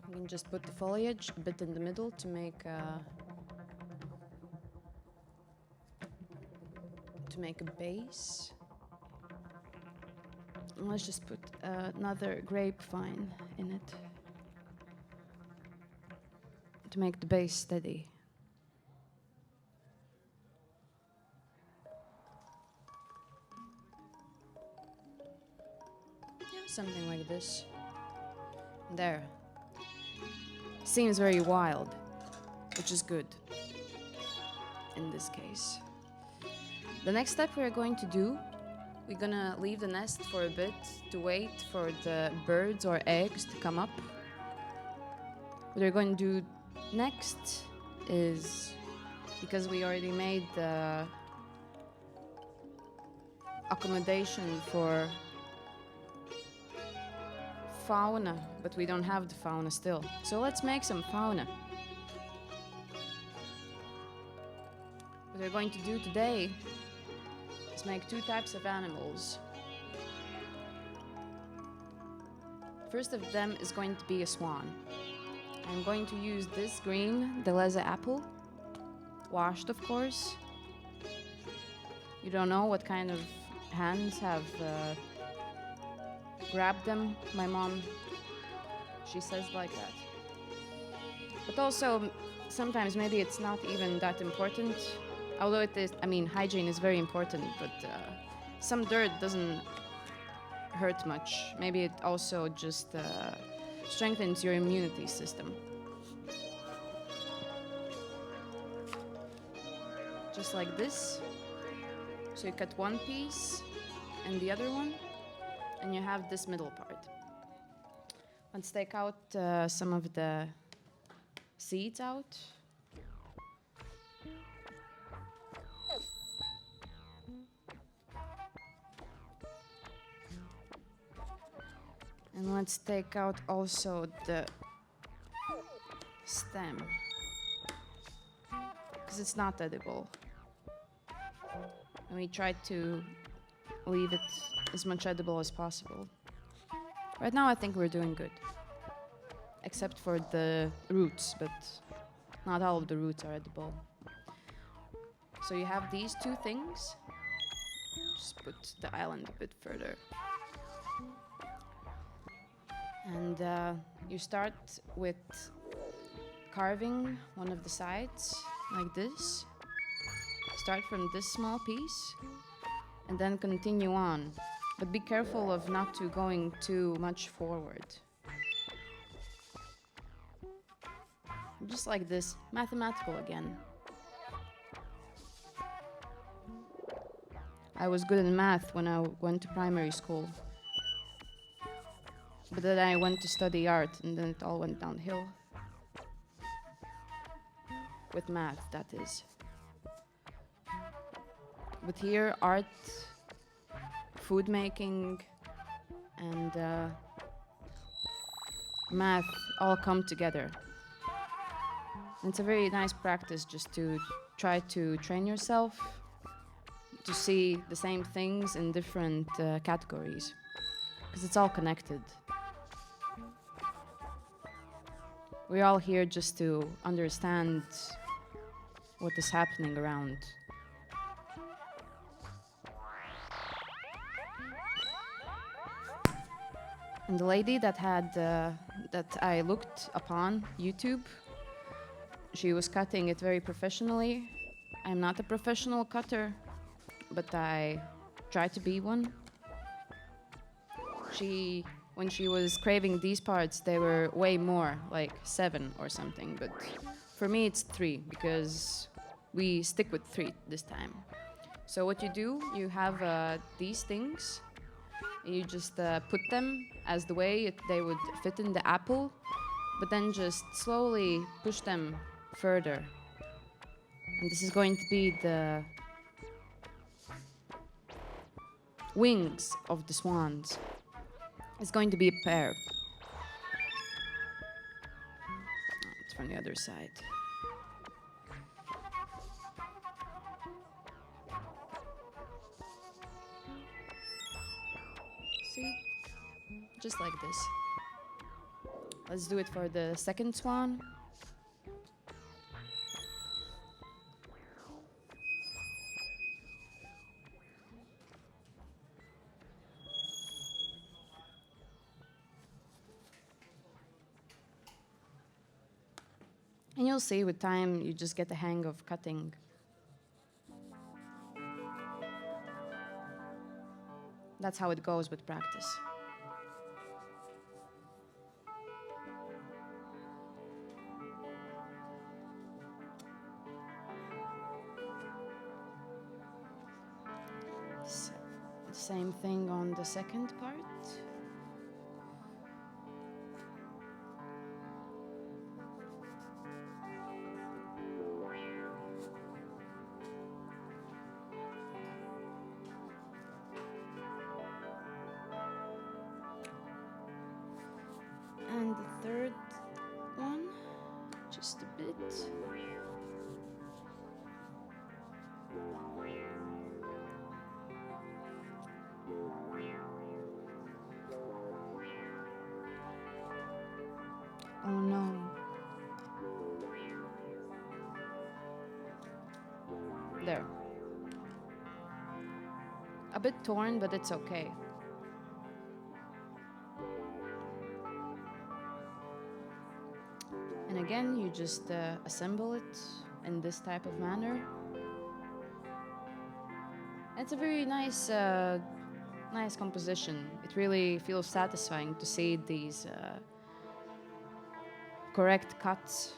You can just put the foliage a bit in the middle to make a base. And let's just put another grapevine in it to make the base steady. Yeah, something like this. There. Seems very wild, which is good in this case. The next step we're going to do, we're gonna leave the nest for a bit to wait for the birds or eggs to come up. What we're going to do next is, because we already made the accommodation for fauna, but we don't have the fauna still. So let's make some fauna. What we're going to do today is make 2 types of animals. First of them is going to be a swan. I'm going to use this green Deleuze apple, washed of course. You don't know what kind of hands have grabbed them. My mom, she says like that. But also, sometimes maybe it's not even that important. Although it is, I mean, hygiene is very important, but some dirt doesn't hurt much. Maybe it also just strengthens your immunity system. Just like this. So you cut one piece and the other one, and you have this middle part. Let's take out some of the seeds out. And let's take out also the stem, because it's not edible. And we try to leave it as much edible as possible. Right now I think we're doing good. Except for the roots, but not all of the roots are edible. So you have these two things. Just put the island a bit further. And you start with carving one of the sides like this. Start from this small piece and then continue on. But be careful of not to going too much forward. Just like this, mathematical again. I was good in math when I went to primary school. But then I went to study art and then it all went downhill. With math, that is. But here, art, food making, and math all come together. And it's a very nice practice just to try to train yourself to see the same things in different categories, because it's all connected. We're all here just to understand what is happening around. And the lady that I looked upon YouTube, she was cutting it very professionally. I'm not a professional cutter, but I try to be one. When she was craving these parts, they were way more, like 7 or something. But for me, it's 3 because we stick with 3 this time. So what you do, you have these things. You just put them as the way they would fit in the apple, but then just slowly push them further. And this is going to be the wings of the swans. It's going to be a pair. It's from the other side. See? Just like this. Let's do it for the second swan. And you'll see with time, you just get the hang of cutting. That's how it goes with practice. So, the same thing on the second part. And the third one, just a bit. Oh no. There. A bit torn, but it's okay. And again, you just assemble it in this type of manner. It's a very nice, nice composition. It really feels satisfying to see these correct cuts.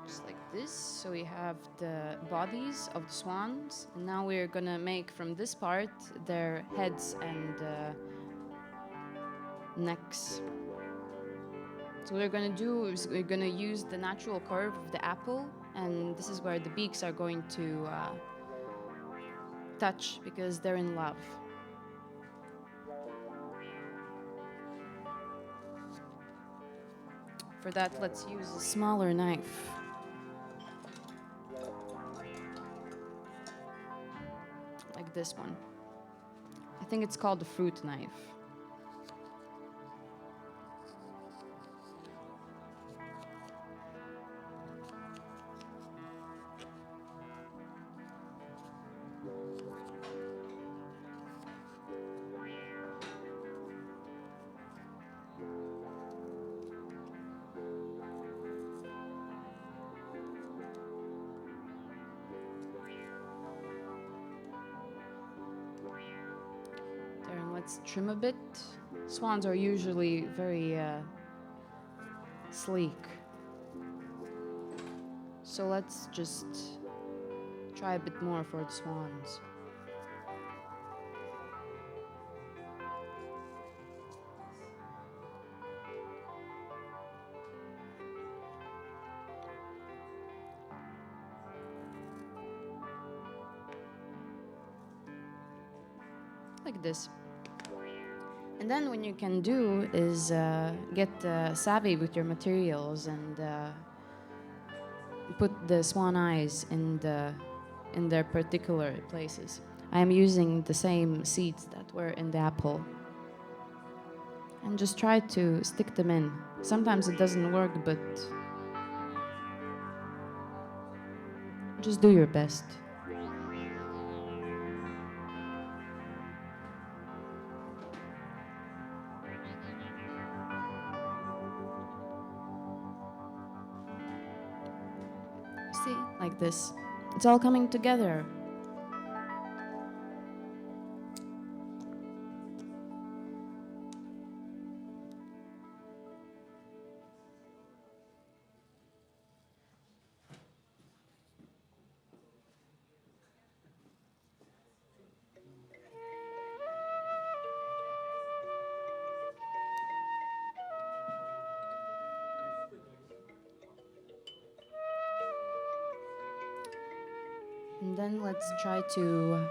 Just like this. So we have the bodies of the swans. And now we're gonna make from this part their heads and necks. So what we're gonna do is we're gonna use the natural curve of the apple, and this is where the beaks are going to touch because they're in love. For that, let's use a smaller knife. this one. I think it's called the fruit knife. There, and let's trim a bit. Swans are usually very sleek. So let's just try a bit more for the swans. Like this. And then what you can do is get savvy with your materials and put the swan eyes in their particular places. I am using the same seeds that were in the apple. And just try to stick them in. Sometimes it doesn't work, but just do your best. See, like this. It's all coming together. And then let's try to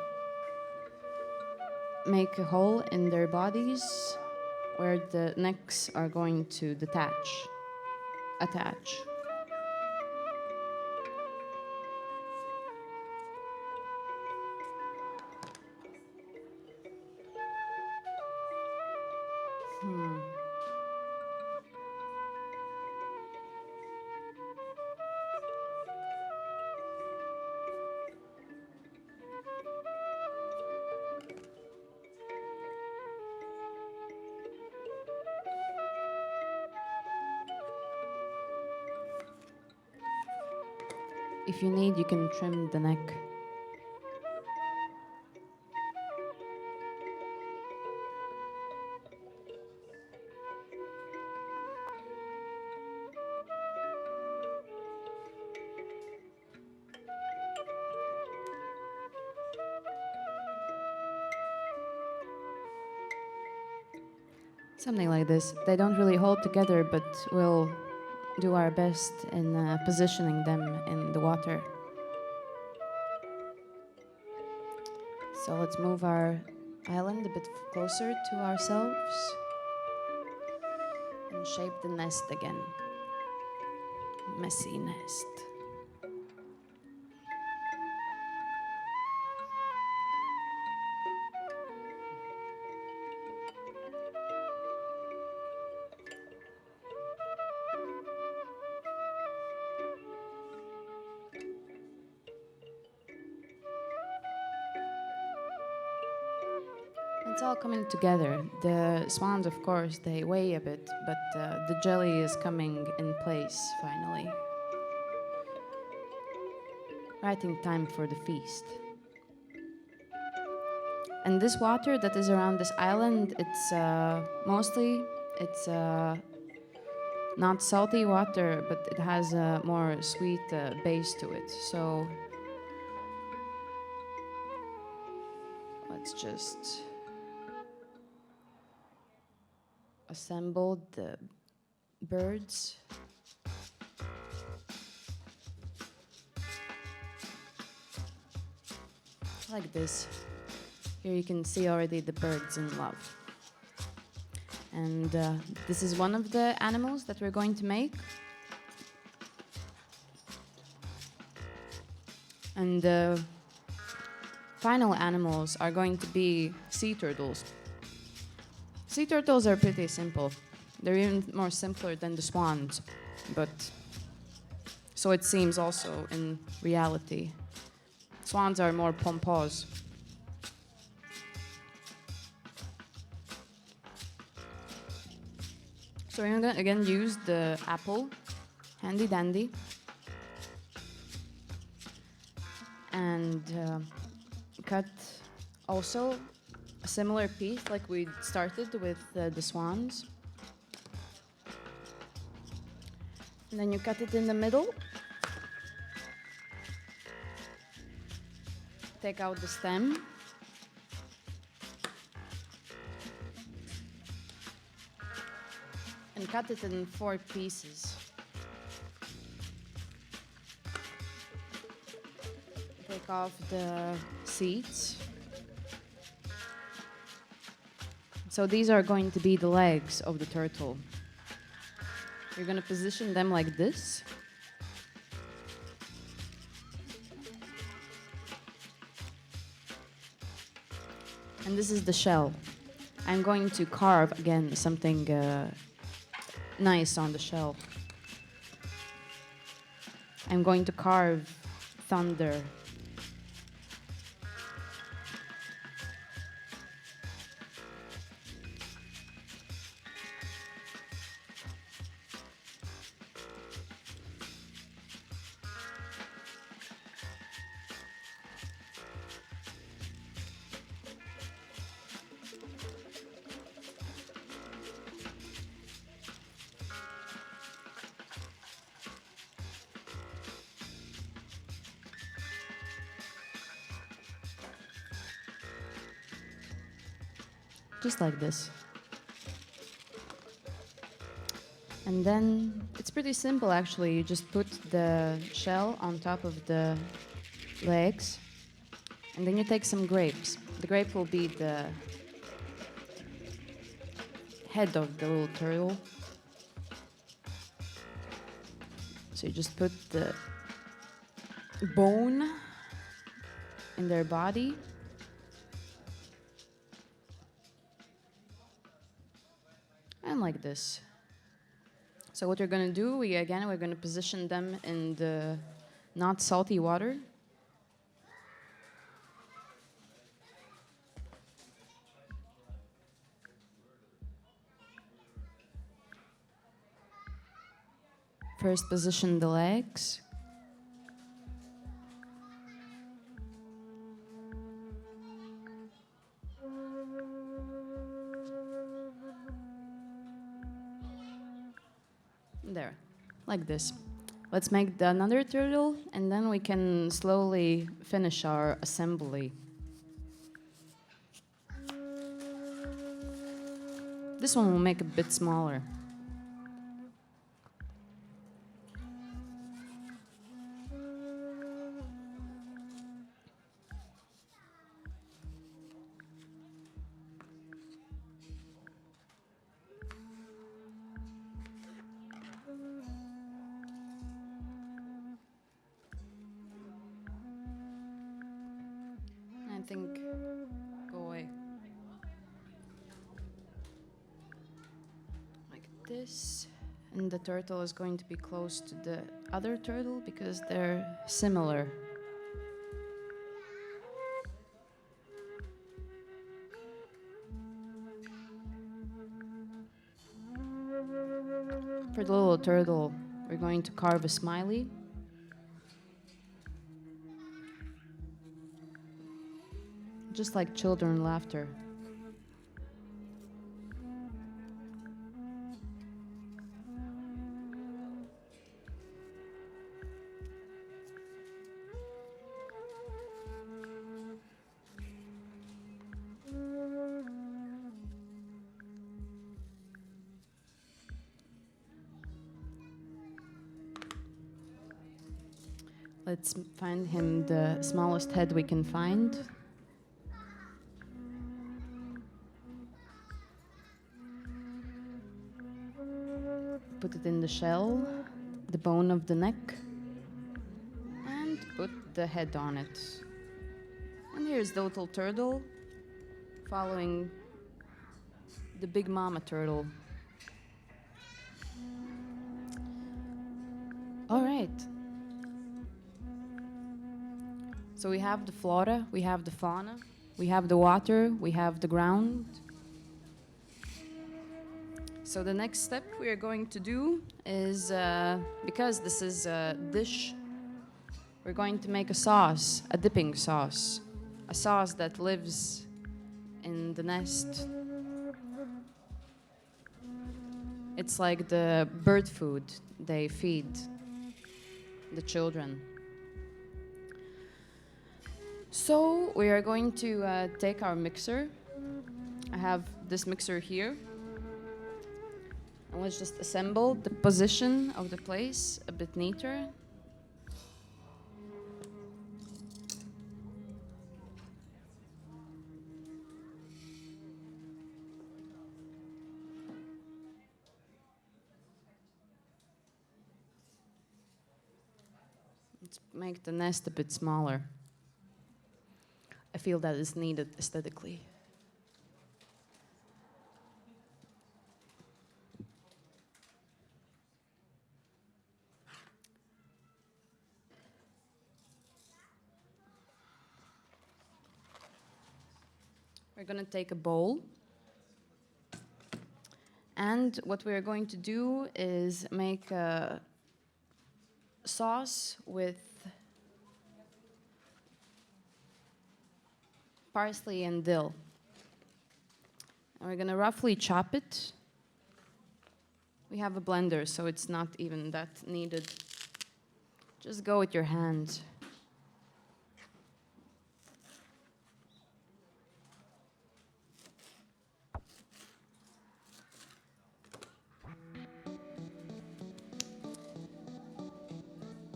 make a hole in their bodies where the necks are going to attach. If you need, you can trim the neck. Something like this. They don't really hold together, but we'll do our best in positioning them in the water. So let's move our island a bit closer to ourselves and shape the nest again. Messy nest. It's all coming together. The swans, of course, they weigh a bit, but the jelly is coming in place finally. Right in time for the feast. And this water that is around this island, it's mostly not salty water, but it has a more sweet base to it. So let's just assemble the birds. Like this. Here you can see already the birds in love. And this is one of the animals that we're going to make. And final animals are going to be sea turtles. Sea turtles are pretty simple. They're even more simpler than the swans, but so it seems also in reality. Swans are more pompous. So we're gonna again use the apple, handy dandy, and cut also a similar piece like we started with the swans. And then you cut it in the middle. Take out the stem. And cut it in 4 pieces. Take off the seeds. So these are going to be the legs of the turtle. You're going to position them like this. And this is the shell. I'm going to carve again something nice on the shell. I'm going to carve thunder. Just like this. And then it's pretty simple actually. You just put the shell on top of the legs, and then you take some grapes. The grape will be the head of the little turtle. So you just put the bone in their body. And like this. So what we're going to do, we're going to position them in the not salty water. First position the legs. There, like this. Let's make another turtle, and then we can slowly finish our assembly. This one will make a bit smaller. I think, go away. Like this. And the turtle is going to be close to the other turtle because they're similar. For the little turtle, we're going to carve a smiley. Just like children laughter. Let's find him the smallest head we can find. Put it in the shell, the bone of the neck, and put the head on it. And here here's the little turtle following the big mama turtle. All right. So we have the flora, we have the fauna, we have the water, we have the ground. So the next step we are going to do is, because this is a dish, we're going to make a sauce, a dipping sauce. A sauce that lives in the nest. It's like the bird food they feed the children. So we are going to take our mixer. I have this mixer here. And let's just assemble the position of the place a bit neater. Let's make the nest a bit smaller. I feel that is needed aesthetically. We're going to take a bowl. And what we are going to do is make a sauce with parsley and dill. And we're going to roughly chop it. We have a blender, so it's not even that needed. Just go with your hands.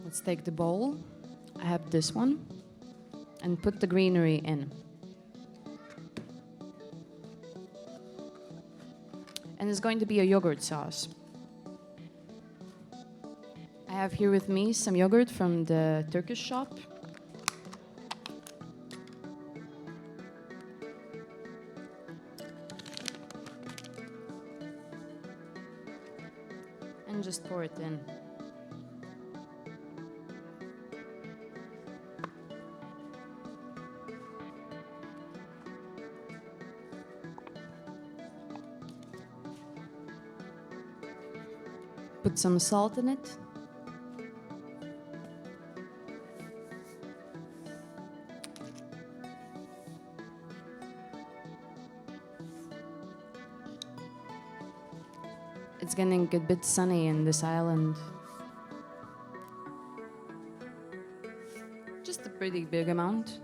Let's take the bowl. I have this one. And put the greenery in. And it's going to be a yogurt sauce. I have here with me some yogurt from the Turkish shop. And just pour it in. Put some salt in it. It's getting a bit sunny in this island. Just a pretty big amount.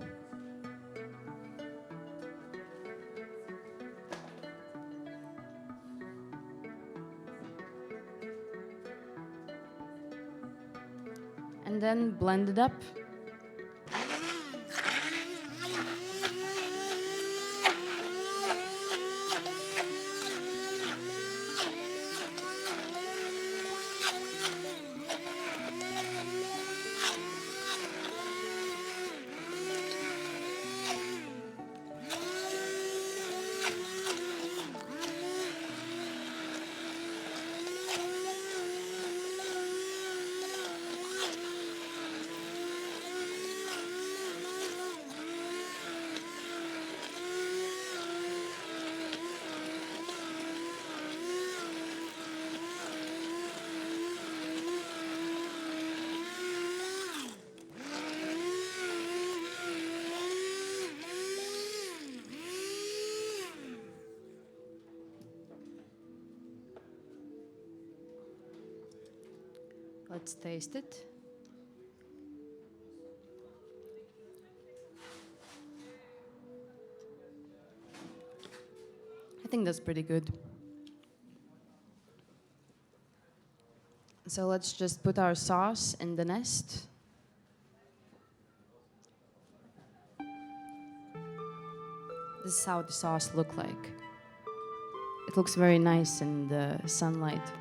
And then blend it up. Let's taste it. I think that's pretty good. So let's just put our sauce in the nest. This is how the sauce looks like. It looks very nice in the sunlight.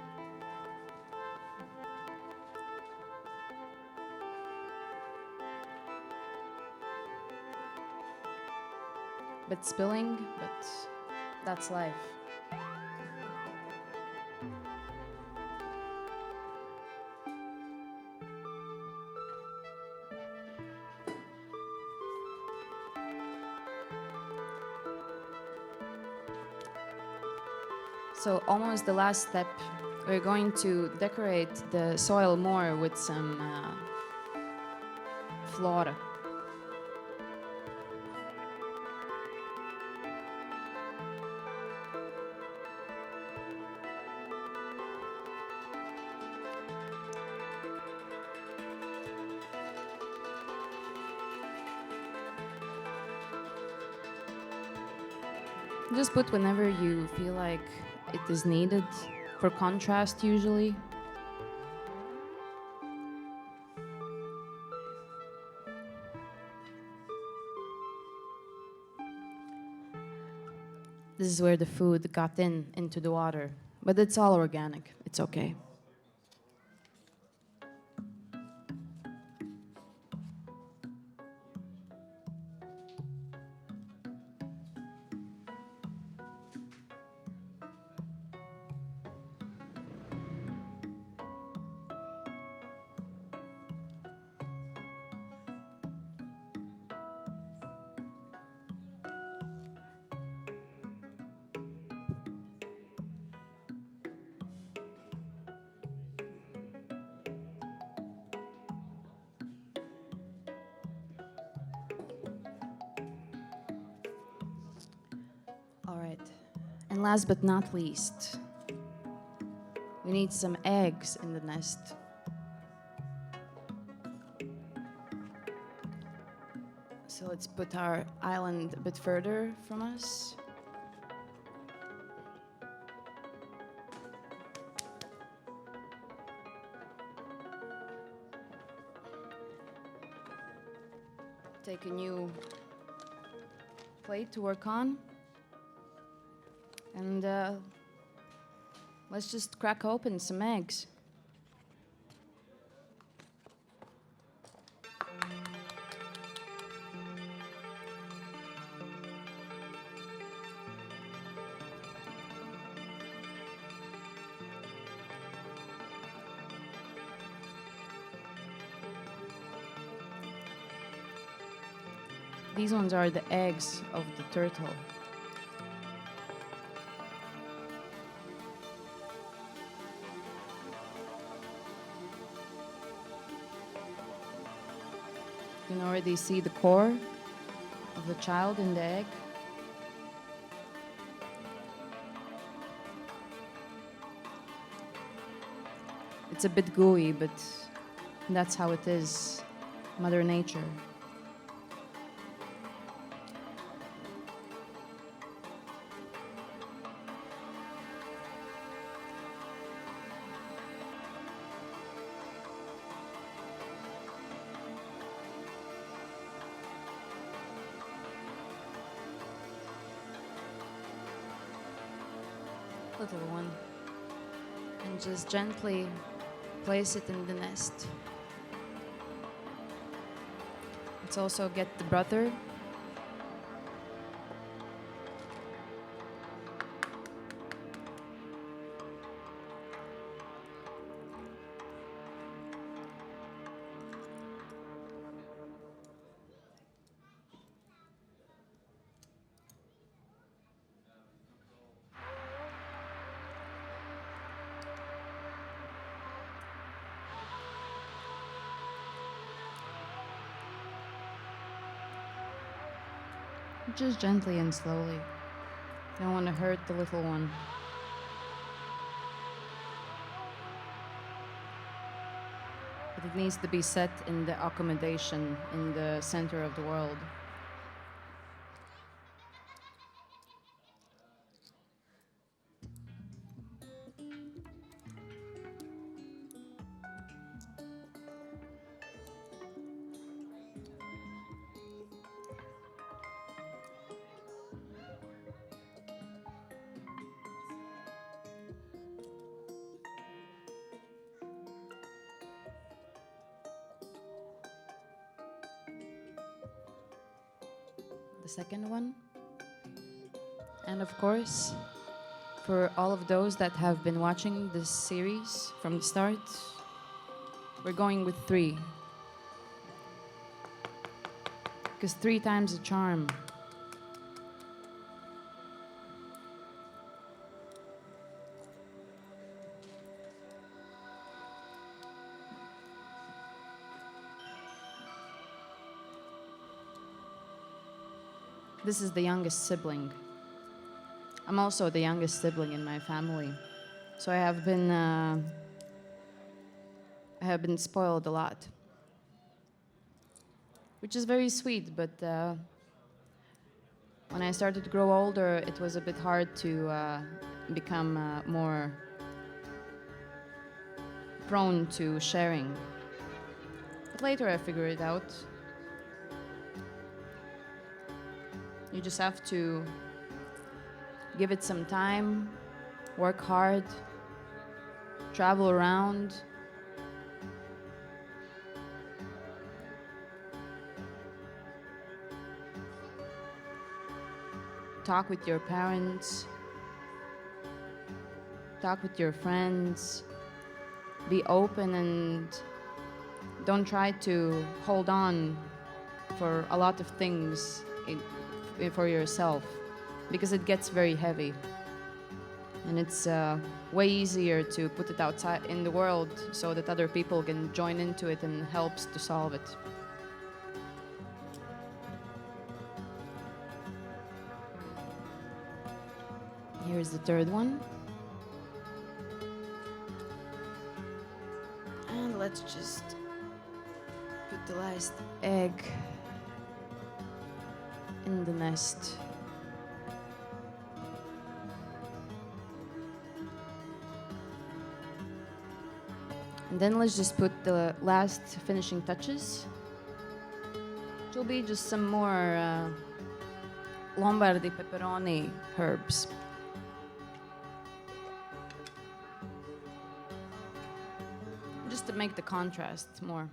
bit spilling, but that's life. So almost the last step, we're going to decorate the soil more with some flora. Just put whenever you feel like it is needed for contrast usually. This is where the food got into the water, but it's all organic. It's okay. All right, and last but not least, we need some eggs in the nest. So let's put our island a bit further from us. Take a new plate to work on. And let's just crack open some eggs. These ones are the eggs of the turtle. You can already see the core of the child in the egg. It's a bit gooey, but that's how it is, Mother Nature. Little one, and just gently place it in the nest. Let's also get the brother. Just gently and slowly. Don't want to hurt the little one. But it needs to be set in the accommodation in the center of the world. The second one. And of course, for all of those that have been watching this series from the start, we're going with 3. Because 3 times a charm. This is the youngest sibling. I'm also the youngest sibling in my family. So I have been spoiled a lot. Which is very sweet, but when I started to grow older, it was a bit hard to become more prone to sharing. But later I figured it out. You just have to give it some time, work hard, travel around. Talk with your parents, talk with your friends, be open and don't try to hold on for a lot of things for yourself, because it gets very heavy. And it's way easier to put it outside in the world so that other people can join into it and helps to solve it. Here's the 3rd one. And let's just put the last egg in the nest. And then let's just put the last finishing touches. It will be just some more Lombardy pepperoni herbs. Just to make the contrast more.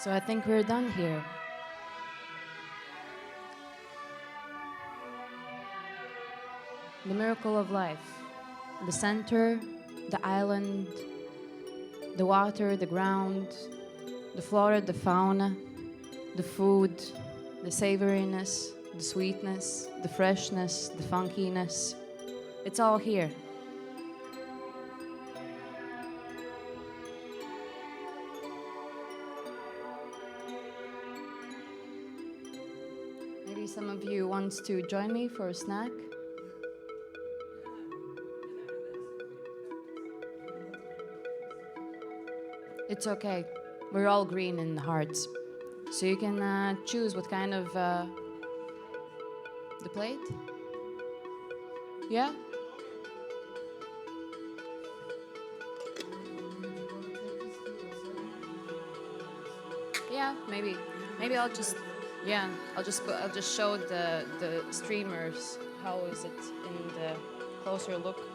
So I think we're done here. The miracle of life. The center, the island, the water, the ground, the flora, the fauna, the food, the savoriness, the sweetness, the freshness, the funkiness. It's all here. Maybe some of you wants to join me for a snack? It's okay. We're all green in the hearts. So you can choose what kind of... the plate? Yeah? Yeah, maybe. Maybe I'll just... Yeah, I'll just show the streamers how is it in the closer look.